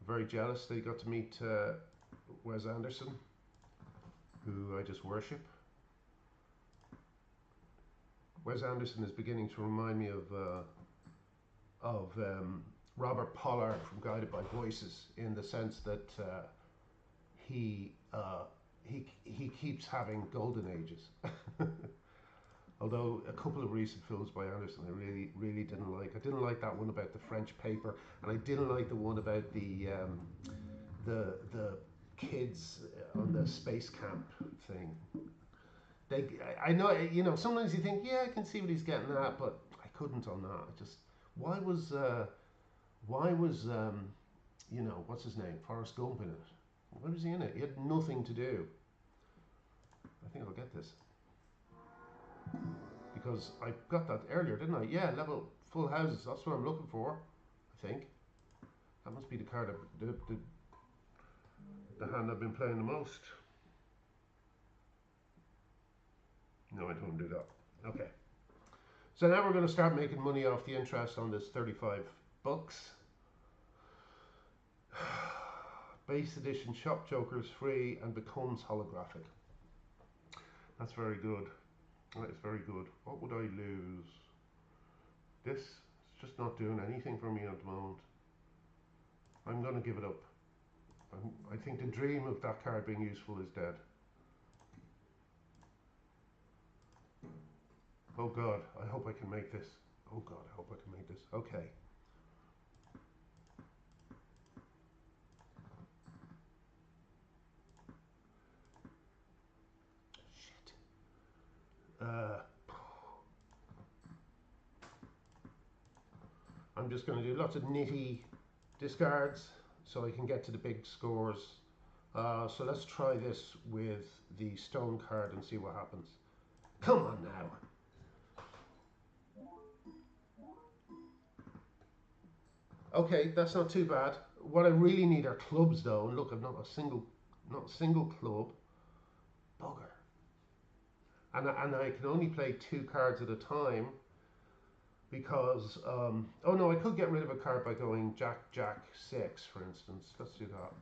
Very jealous that he got to meet Wes Anderson, who I just worship. Wes Anderson is beginning to remind me of Robert Pollard from Guided by Voices, in the sense that he he keeps having golden ages. Although a couple of recent films by Anderson I really didn't like. I didn't like that one about the French paper, and I didn't like the one about the kids on the space camp thing. I know, sometimes you think, yeah, I can see what he's getting at, but I couldn't on that. I just why was what's his name, Forrest Gump in it? Why was he in it? He had nothing to do. I think I'll get this because I got that earlier, didn't I? Yeah, level full houses. That's what I'm looking for. I think that must be the card, the hand I've been playing the most. No, I don't do that. Okay. So now we're going to start making money off the interest on this 35 bucks. Base edition shop joker is free and becomes holographic. That's very good. That is very good. What would I lose? This is just not doing anything for me at the moment. I'm going to give it up. I think the dream of that card being useful is dead. Oh God, I hope I can make this. Oh God, I hope I can make this. Okay. Shit. I'm just going to do lots of nitty discards so I can get to the big scores. So let's try this with the stone card and see what happens. Come on now. Okay, that's not too bad. What I really need are clubs though. And look, I've not a single club. Bugger. And I can only play 2 cards at a time because oh no, I could get rid of a card by going Jack Jack 6, for instance. Let's do that.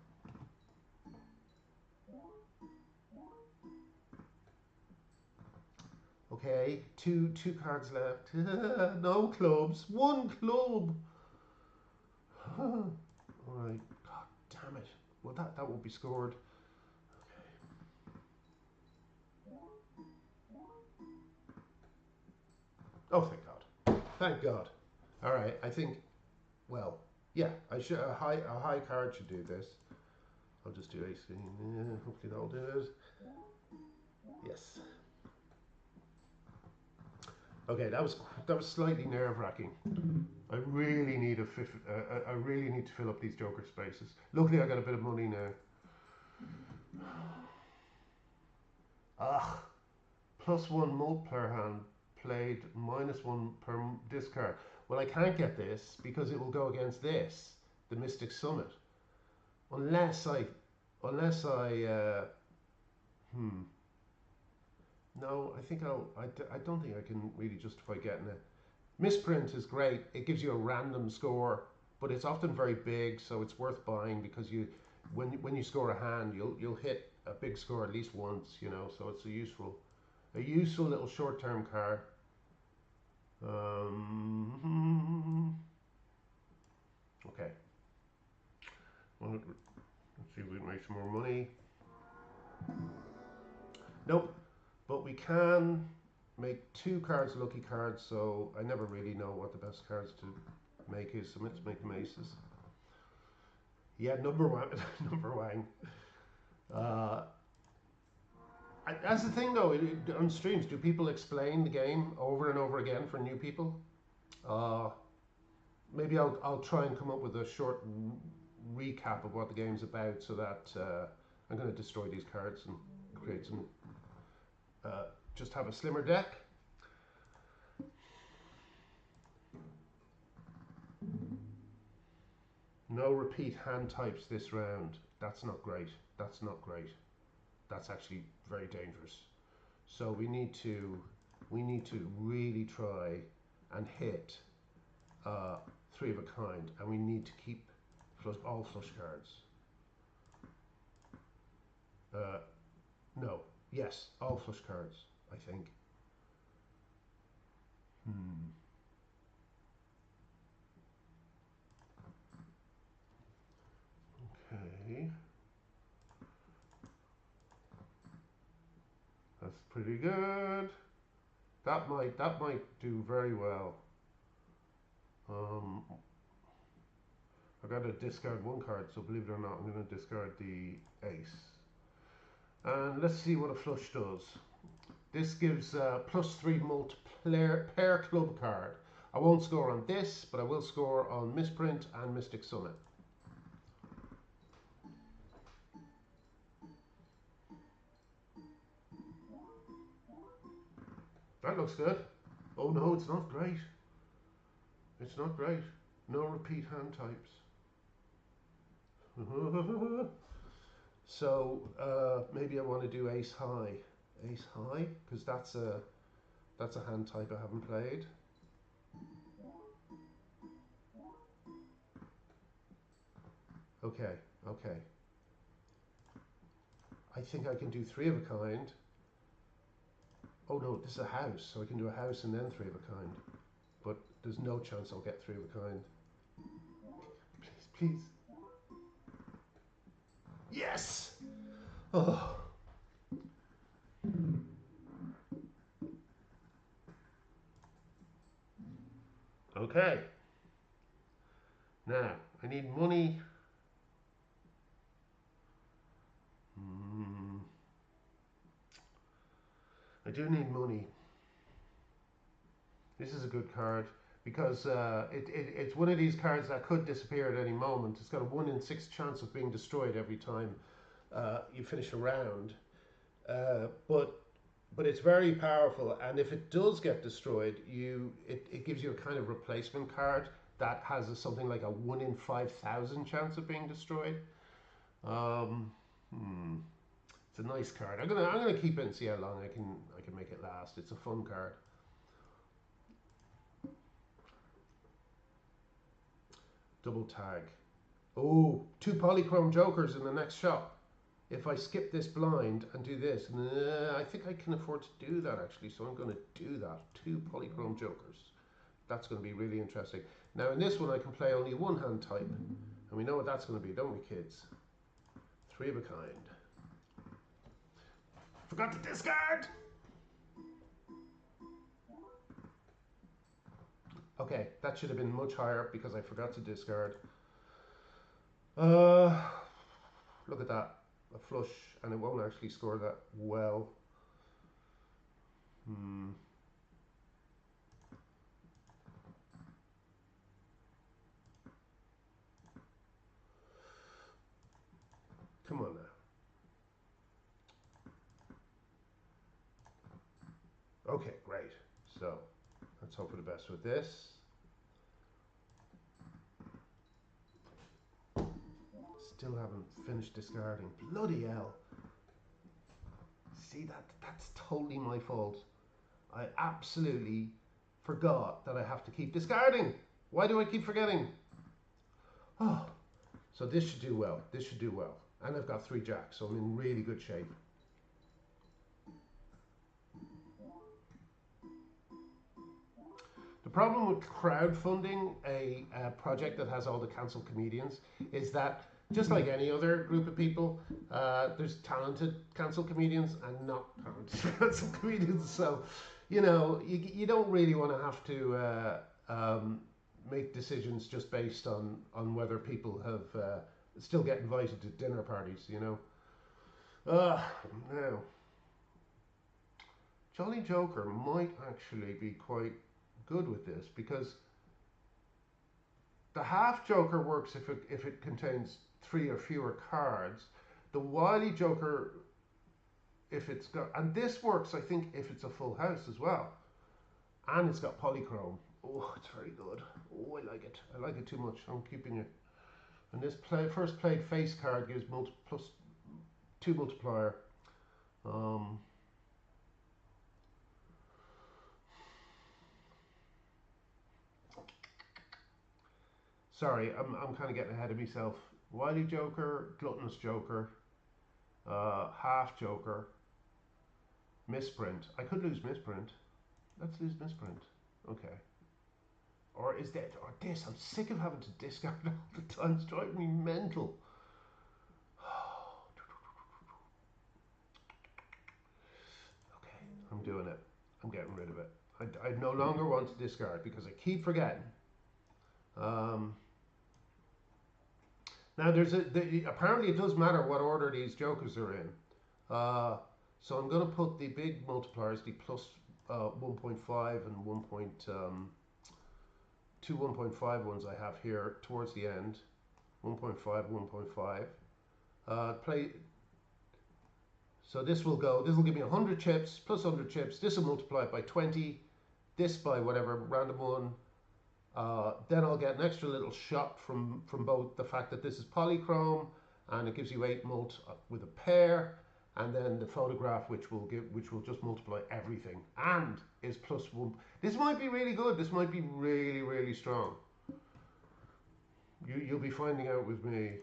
Okay, two cards left. No clubs. 1 club. All right. God damn it. Well, that will be scored. Oh, thank God. Thank God. All right. I think. Well, yeah. I should a high card should do this. I'll just do AC. Yeah, hopefully that'll do it. Yes. Okay, that was slightly nerve wracking. I really need I really need to fill up these joker spaces. Luckily, I got a bit of money now. Ah, +1 multiplier hand played, -1 per discard. Well, I can't get this because it will go against this, the Mystic Summit, unless I. Hmm. No, I think I don't think I can really justify getting it. Misprint is great. It gives you a random score, but it's often very big, so it's worth buying because when you score a hand, you'll hit a big score at least once, So it's a useful little short-term card. Okay. Well, let's see if we can make some more money. Nope. But we can make 2 cards lucky cards, so I never really know what the best cards to make is. So let's make them aces. Yeah, number one, number one. That's the thing though, on streams, do people explain the game over and over again for new people? Uh, Maybe I'll try and come up with a short recap of what the game's about so that I'm going to destroy these cards and create some, just have a slimmer deck. No repeat hand types this round. That's not great. That's not great. That's actually very dangerous. So we need to really try and hit three of a kind, and we need to keep all flush cards. No, yes, all flush cards, I think. Okay. That's pretty good. That might do very well. I've got to discard one card, so believe it or not, I'm going to discard the ace. And let's see what a flush does. This gives +3 multiplayer pair club card. I won't score on this, but I will score on Misprint and Mystic Summit. That looks good. Oh no, it's not great. It's not great. No repeat hand types. So maybe I want to do ace high. Ace high, because that's a hand type I haven't played. Okay, okay. I think I can do three of a kind. Oh no, this is a house, so I can do a house and then three of a kind. But there's no chance I'll get three of a kind. Please, please. Yes! Oh. Okay. Now, I need money. I do need money. This is a good card because it's one of these cards that could disappear at any moment. It's got a 1 in 6 chance of being destroyed every time you finish a round. But it's very powerful, and if it does get destroyed, it gives you a kind of replacement card that has something like a 1 in 5,000 chance of being destroyed. It's a nice card. I'm gonna keep it and see how long I can make it last. It's a fun card. Double tag. Oh, 2 polychrome jokers in the next shop. If I skip this blind and do this, I think I can afford to do that actually, so I'm going to do that. 2 polychrome jokers. That's going to be really interesting. Now in this one I can play only one hand type, and we know what that's going to be, don't we, kids? 3 of a kind. Forgot to discard! Okay, that should have been much higher because I forgot to discard. Look at that. A flush, and it won't actually score that well. Come on now. Okay, great. So let's hope for the best with this. Still haven't finished discarding. Bloody hell. See, that's totally my fault. I absolutely forgot that I have to keep discarding. Why do I keep forgetting? Oh, so this should do well. This should do well. And I've got 3 jacks, so I'm in really good shape. The problem with crowdfunding a project that has all the cancelled comedians is that, just like any other group of people, there's talented cancelled comedians and not talented cancelled comedians. So, you know, you don't really want to have to make decisions just based on whether people have still get invited to dinner parties, you know. Now, Jolly Joker might actually be quite good with this, because the half Joker works if it contains 3 or fewer cards. The Wily Joker, if it's got, and this works, I think, if it's a full house as well, and it's got polychrome. Oh, it's very good. Oh, I like it. I like it too much. I'm keeping it. And this first played face card gives plus 2 multiplier. Um, Sorry, I'm kind of getting ahead of myself. Wily Joker, Gluttonous Joker, Half Joker, Misprint. I could lose Misprint. Let's lose Misprint. Okay. Or is that, or this? I'm sick of having to discard all the time. It's driving me mental. Okay, I'm doing it. I'm getting rid of it. I no longer want to discard because I keep forgetting. Um, Now, apparently it does matter what order these jokers are in. So I'm going to put the big multipliers, the plus 1.5 and 1.5 ones I have here towards the end. 1.5, 1.5. Play. So this will give me 100 chips, plus 100 chips. This will multiply it by 20. This by whatever, random one. Then I'll get an extra little shot from both the fact that this is polychrome and it gives you 8 mult with a pair, and then the photograph which will just multiply everything and is plus 1. This might be really good. This might be really, really strong. You'll be finding out with me.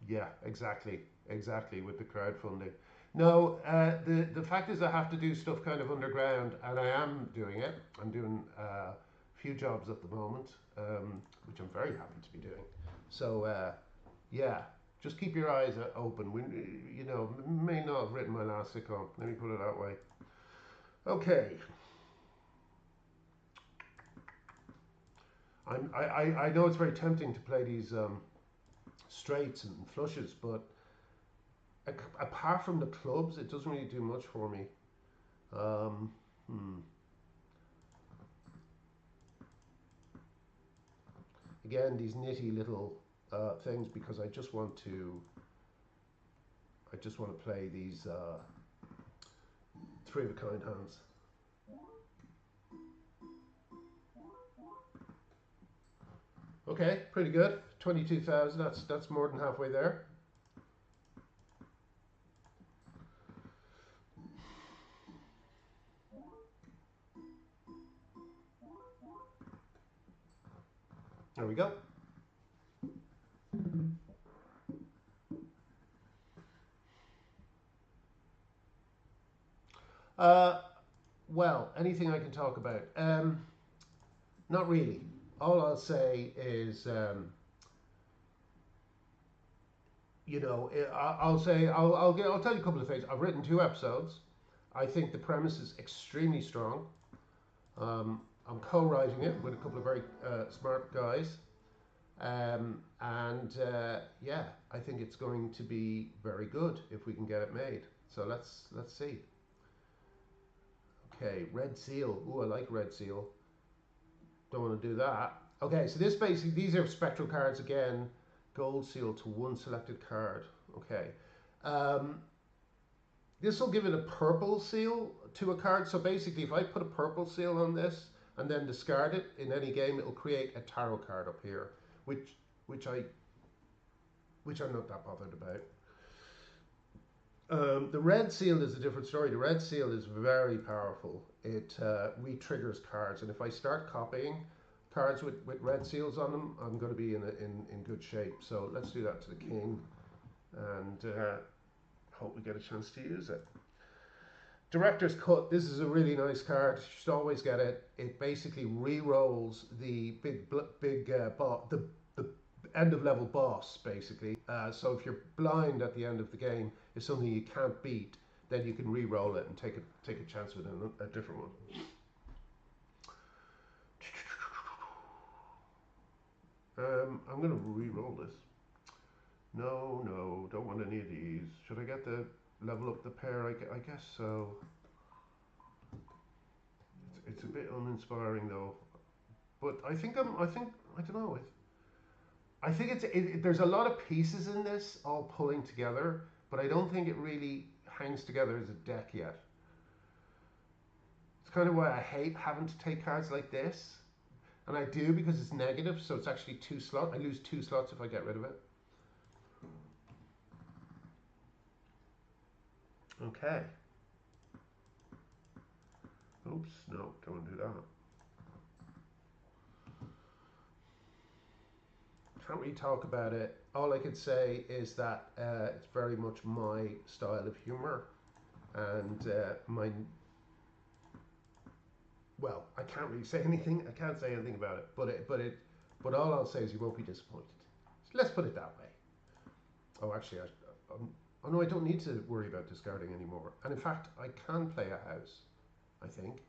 Yeah, exactly with the crowdfunding. No, the fact is I have to do stuff kind of underground, and I am doing it. I'm doing a few jobs at the moment, which I'm very happy to be doing. So yeah, just keep your eyes open. You know, may not have written my last sitcom. Let me put it that way. Okay. I know it's very tempting to play these straights and flushes, but apart from the clubs, it doesn't really do much for me. Um, hmm. Again, these nitty little things, because I just want to play these 3 of a kind hands. Okay, pretty good. 22,000. That's more than halfway there. There we go. Uh, well, anything I can talk about? Not really. All I'll say is, you know, I'll tell you a couple of things. I've written 2 episodes. I think the premise is extremely strong. I'm co-writing it with a couple of very smart guys. And yeah, I think it's going to be very good if we can get it made. So let's see. Okay, red seal. Ooh, I like red seal. Don't want to do that. Okay, so this basically, these are spectral cards again. Gold seal to 1 selected card. Okay. This will give it a purple seal to a card. So basically, if I put a purple seal on this and then discard it in any game, it'll create a tarot card up here, which I'm not that bothered about. The red seal is a different story. The red seal is very powerful. It re-triggers cards, and if I start copying cards with red seals on them, I'm going to be in good shape. So let's do that to the king, and hope we get a chance to use it. Director's Cut. This is a really nice card. You should always get it. It basically re-rolls the the end of level boss, basically. So if you're blind at the end of the game, if something you can't beat, then you can re-roll it and take a chance with a different one. I'm going to re-roll this. No, no, don't want any of these. Should I get the level up the pair? I guess so. It's a bit uninspiring though. But I think, I don't know. I think there's a lot of pieces in this all pulling together, but I don't think it really hangs together as a deck yet. It's kind of why I hate having to take cards like this. And I do because it's negative, so it's actually 2 slots. I lose 2 slots if I get rid of it. Okay. Oops, no, don't want to do that. Can't really talk about it. All I could say is that it's very much my style of humor, and well, I can't really say anything. I can't say anything about it, but all I'll say is you won't be disappointed. So let's put it that way. Oh, actually, oh no, I don't need to worry about discarding anymore. And in fact, I can play a house, I think.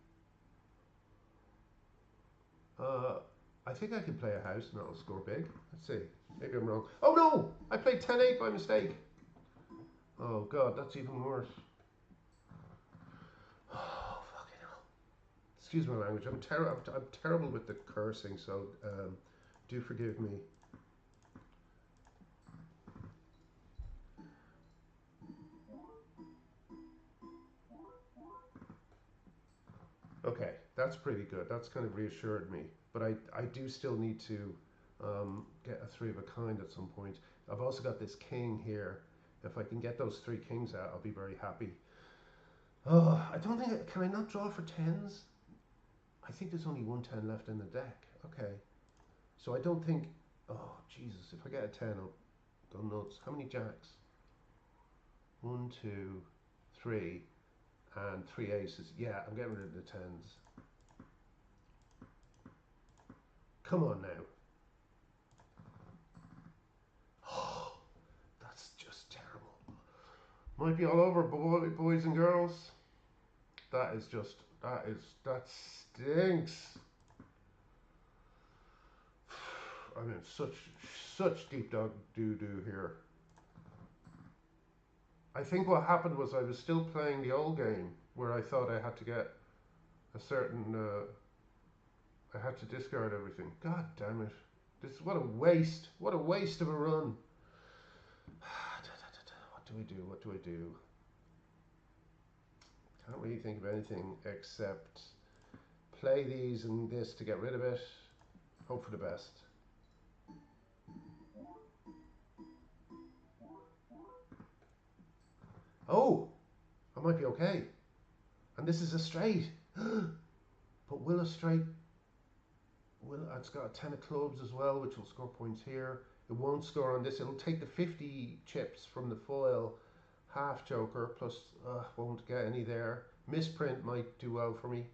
Uh, I think I can play a house and that'll score big. Let's see. Maybe I'm wrong. Oh no! I played 10-8 by mistake. Oh god, that's even worse. Oh, fucking hell. Excuse my language. I'm terrible with the cursing, so do forgive me. Okay, that's pretty good. That's kind of reassured me. But I do still need to get a 3 of a kind at some point. I've also got this king here. If I can get those 3 kings out, I'll be very happy. Oh, I don't think, can I not draw for 10s? I think there's only 1 10 left in the deck. Okay. So I don't think, oh, Jesus, if I get a 10, I'll go nuts. How many jacks? 1, 2, 3, and 3 aces. Yeah, I'm getting rid of the 10s. Come on now. Oh, that's just terrible. Might be all over, boys and girls. That is just, that stinks. I'm in such deep dog doo-doo here. I think what happened was I was still playing the old game where I thought I had to get a certain, I had to discard everything. God damn it. This, what a waste. What a waste of a run. What do I do? What do I do? Can't really think of anything except play these and this to get rid of it. Hope for the best. Oh, I might be okay. And this is a straight. But will a straight, it's got a 10 of clubs as well, which will score points here. It won't score on this. It'll take the 50 chips from the foil half joker, plus won't get any there. Misprint might do well for me.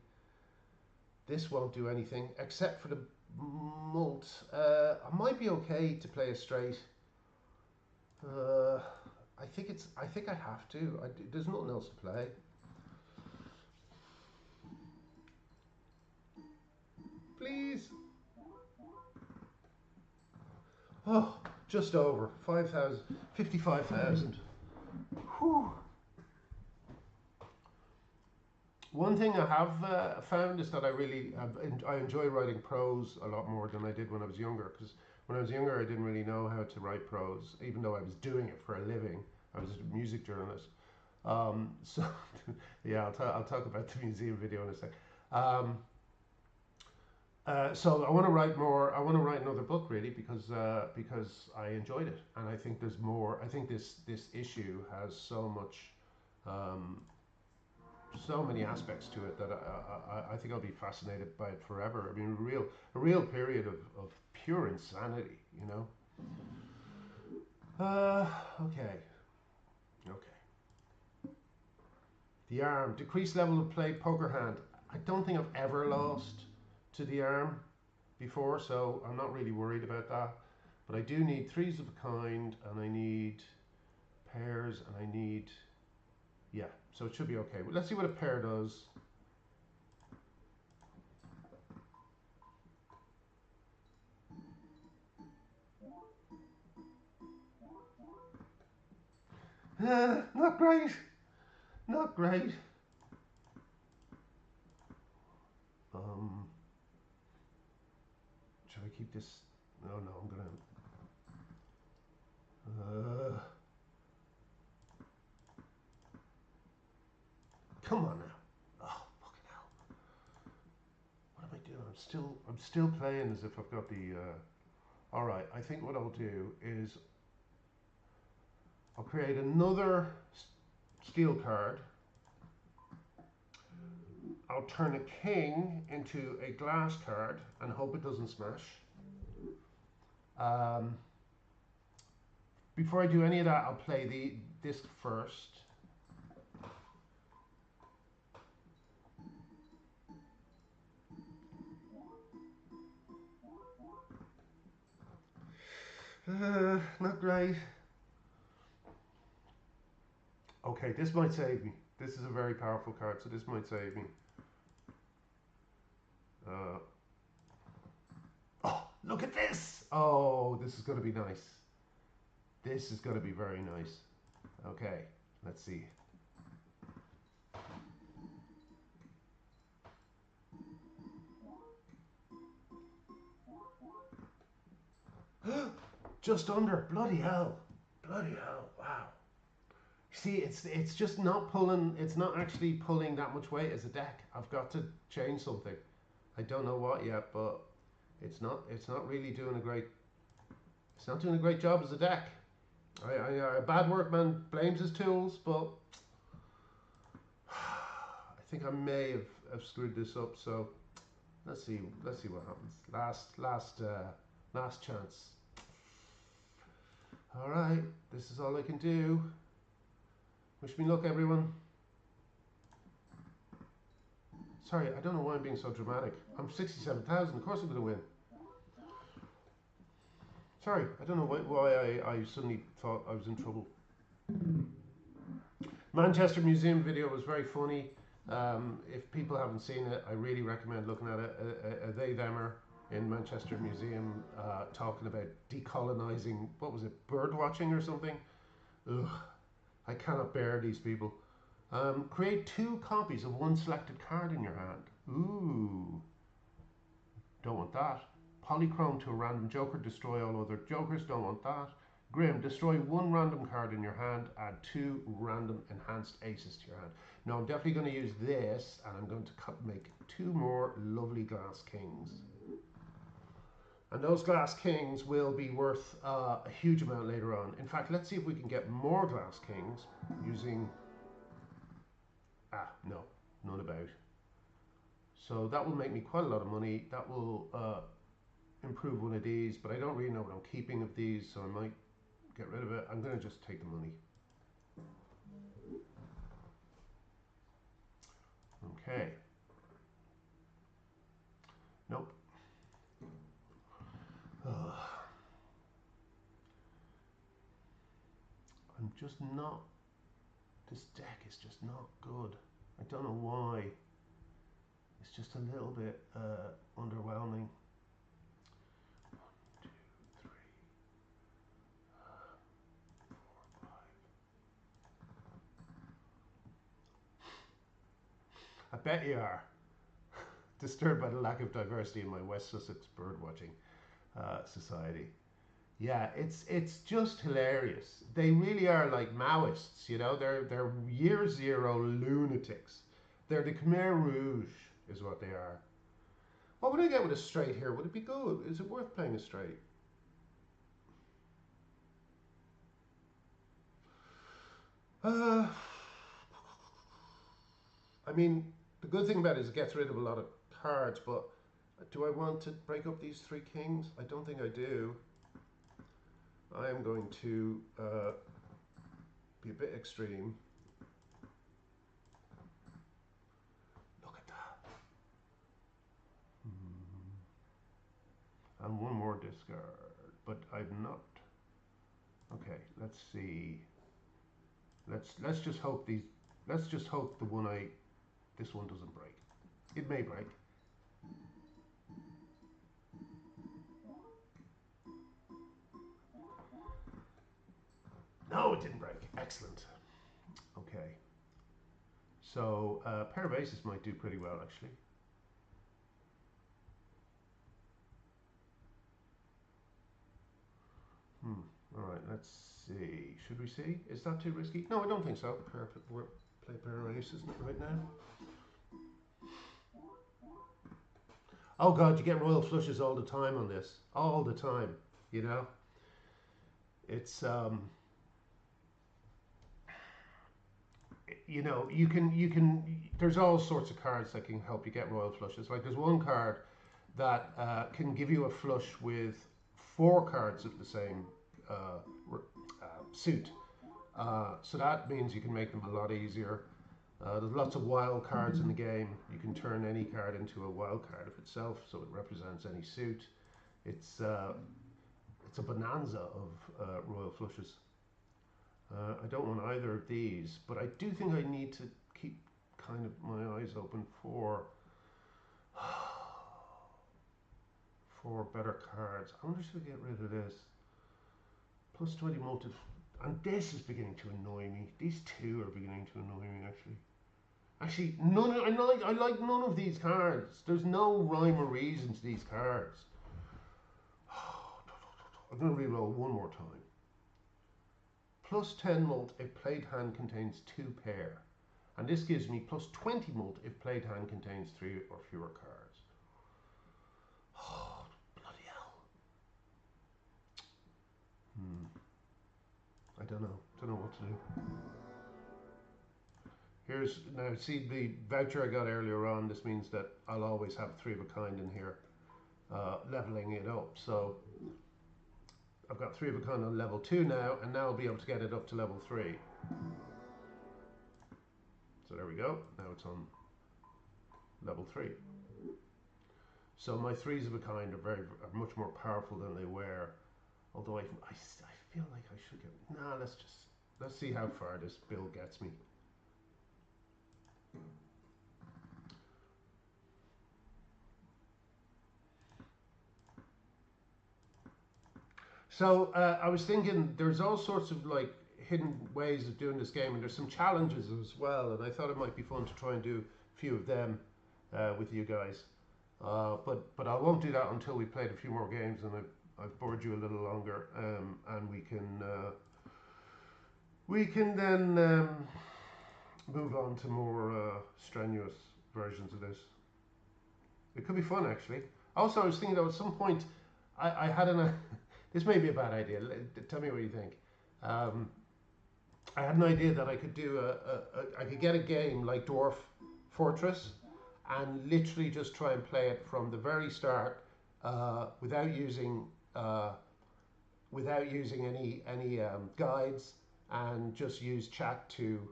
This won't do anything except for the mult. I might be okay to play a straight. I think I have to. There's nothing else to play. Please. Oh, just over 5,000, 55,000. Whew. One thing I have found is that I enjoy writing prose a lot more than I did when I was younger. Because when I was younger, I didn't really know how to write prose, even though I was doing it for a living. I was a music journalist. So yeah, I'll talk about the museum video in a sec. So I want to write more. I want to write another book really because I enjoyed it, and I think there's more. I think this issue has so much, so many aspects to it that I think I'll be fascinated by it forever. I mean, a real period of pure insanity, you know. Okay, okay. The arm, decreased level of play, poker hand. I don't think I've ever lost to the arm before, so I'm not really worried about that. But I do need 3s of a kind, and I need pairs, and I need, yeah, so it should be okay. But let's see what a pair does. Not great. Not great. Should I keep this? No, I'm gonna. Come on now. Oh, fucking hell. What am I doing? I'm still playing as if I've got the. All right. I think what I'll do is I'll create another steel card. I'll turn a king into a glass card and hope it doesn't smash. Before I do any of that, I'll play the disc first. Not great. Okay, this might save me. This is a very powerful card, so this might save me. Oh, look at this! Oh, this is going to be nice. This is going to be very nice. Okay, let's see. Just under. Bloody hell. Bloody hell. Wow. See, it's just not pulling. It's not actually pulling that much weight as a deck. I've got to change something. I don't know what yet, but it's not. It's not really doing a great. It's not doing a great job as a deck. A bad workman blames his tools, but I think I may have screwed this up. So let's see what happens. Last chance. All right, this is all I can do. Wish me luck, everyone. Sorry, I don't know why I'm being so dramatic. I'm 67,000. Of course I'm going to win. Sorry, I don't know why I suddenly thought I was in trouble. Manchester Museum video was very funny. If people haven't seen it, I really recommend looking at it. They themmer in Manchester Museum talking about decolonizing, what was it, bird watching or something? Ugh, I cannot bear these people. Create 2 copies of one selected card in your hand. Ooh, don't want that. Polychrome to a random joker, destroy all other jokers, don't want that. Grim, destroy 1 random card in your hand, add 2 random enhanced aces to your hand. Now I'm definitely going to use this, and I'm going to make 2 more lovely glass kings. And those glass kings will be worth a huge amount later on. In fact, let's see if we can get more glass kings using... no, none about. So that will make me quite a lot of money. That will improve one of these, but I don't really know what I'm keeping of these, so I might get rid of it. I'm going to just take the money. Okay. Nope. I'm just not... This deck is just not good. I don't know why. It's just a little bit underwhelming. 1, 2, 3, 4, 5. I bet you are disturbed by the lack of diversity in my West Sussex birdwatching society. Yeah, it's just hilarious. They really are like Maoists, you know. They're year 0 lunatics. They're the Khmer Rouge, is what they are. What would I get with a straight here? Would it be good? Is it worth playing a straight? I mean, the good thing about it is it gets rid of a lot of cards, but do I want to break up these 3 kings? I don't think I do. I am going to be a bit extreme. Look at that. And 1 more discard, but I'm not. Okay, let's see. Let's just hope these. Let's just hope this one doesn't break. It may break. No, it didn't break. Excellent. Okay. So a pair of aces might do pretty well, actually. All right, let's see. Should we see? Is that too risky? No, I don't think so. Perfect. We're play a pair of aces right now. Oh God, you get royal flushes all the time on this. All the time, you know? It's you know, there's all sorts of cards that can help you get royal flushes. Like there's one card that can give you a flush with four cards of the same uh, suit. So that means you can make them a lot easier. There's lots of wild cards in the game. You can turn any card into a wild card of itself, so it represents any suit. It's it's a bonanza of royal flushes. I don't want either of these, but I do think I need to keep kind of my eyes open for for better cards. I wonder should I get rid of this. Plus 20 motive. And this is beginning to annoy me. These two are beginning to annoy me actually. Actually, I like none of these cards. There's no rhyme or reason to these cards. I'm going to re-roll one more time. Plus 10 mult if played hand contains 2 pair. And this gives me plus 20 mult if played hand contains 3 or fewer cards. Oh, bloody hell. I don't know what to do. Here's, now see the voucher I got earlier on, this means that I'll always have 3 of a kind in here, leveling it up. So I've got 3 of a kind on level 2 now, and now I'll be able to get it up to level 3. So there we go, now it's on level 3. So my 3s of a kind are much more powerful than they were. Although I feel like I should get, let's see how far this build gets me. So I was thinking there's all sorts of like hidden ways of doing this game, and there's some challenges as well, and I thought it might be fun to try and do a few of them with you guys. But I won't do that until we played a few more games and I've bored you a little longer, and we can then move on to more strenuous versions of this. It could be fun actually. Also, I was thinking that at some point I had an this may be a bad idea. Tell me what you think. I had an idea that I could do I could get a game like Dwarf Fortress and literally just try and play it from the very start without using any guides, and just use chat to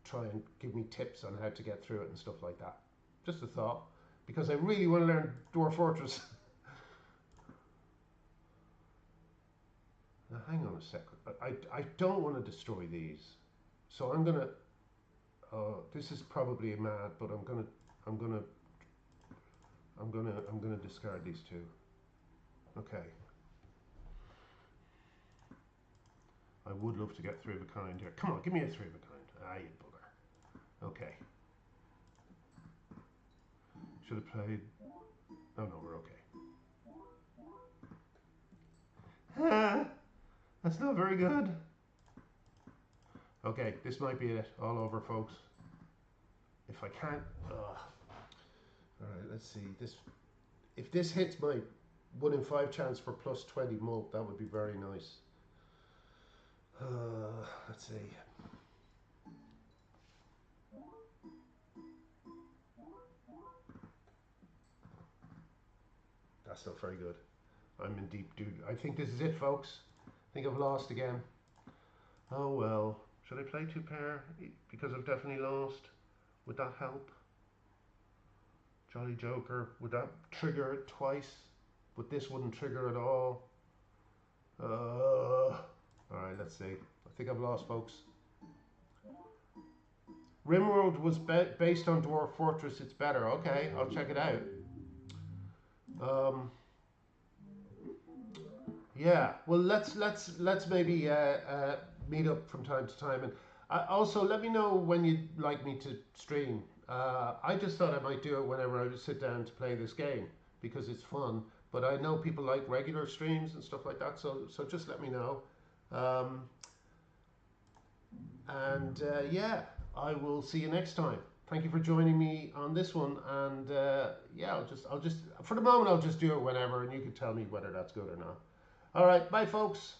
try and give me tips on how to get through it and stuff like that. Just a thought, because I really want to learn Dwarf Fortress. Now hang on a second. I don't want to destroy these, so I'm gonna. This is probably mad, but I'm gonna discard these 2. Okay. I would love to get 3 of a kind here. Come on, give me a 3 of a kind. Ah, you bugger. Okay. Should have played. Oh no, we're okay. That's not very good. Okay, this might be it. All over, folks. If I can't. Alright, let's see. If this hits my 1 in 5 chance for plus 20 mult, that would be very nice. Let's see. That's not very good. I'm in deep doo. I think this is it, folks. I think I've lost again. Oh well. Should I play 2 pair? Because I've definitely lost. Would that help? Jolly Joker. Would that trigger it twice? But this wouldn't trigger at all. Alright, let's see. I think I've lost, folks. Rimworld was based on Dwarf Fortress. It's better. Okay, I'll check it out. Yeah. Well, let's maybe meet up from time to time. And also, let me know when you'd like me to stream. I just thought I might do it whenever I would sit down to play this game because it's fun. But I know people like regular streams and stuff like that, so just let me know. Um, yeah, I will see you next time. Thank you for joining me on this one. And yeah, I'll just for the moment I'll just do it whenever, and you can tell me whether that's good or not. All right, bye, folks.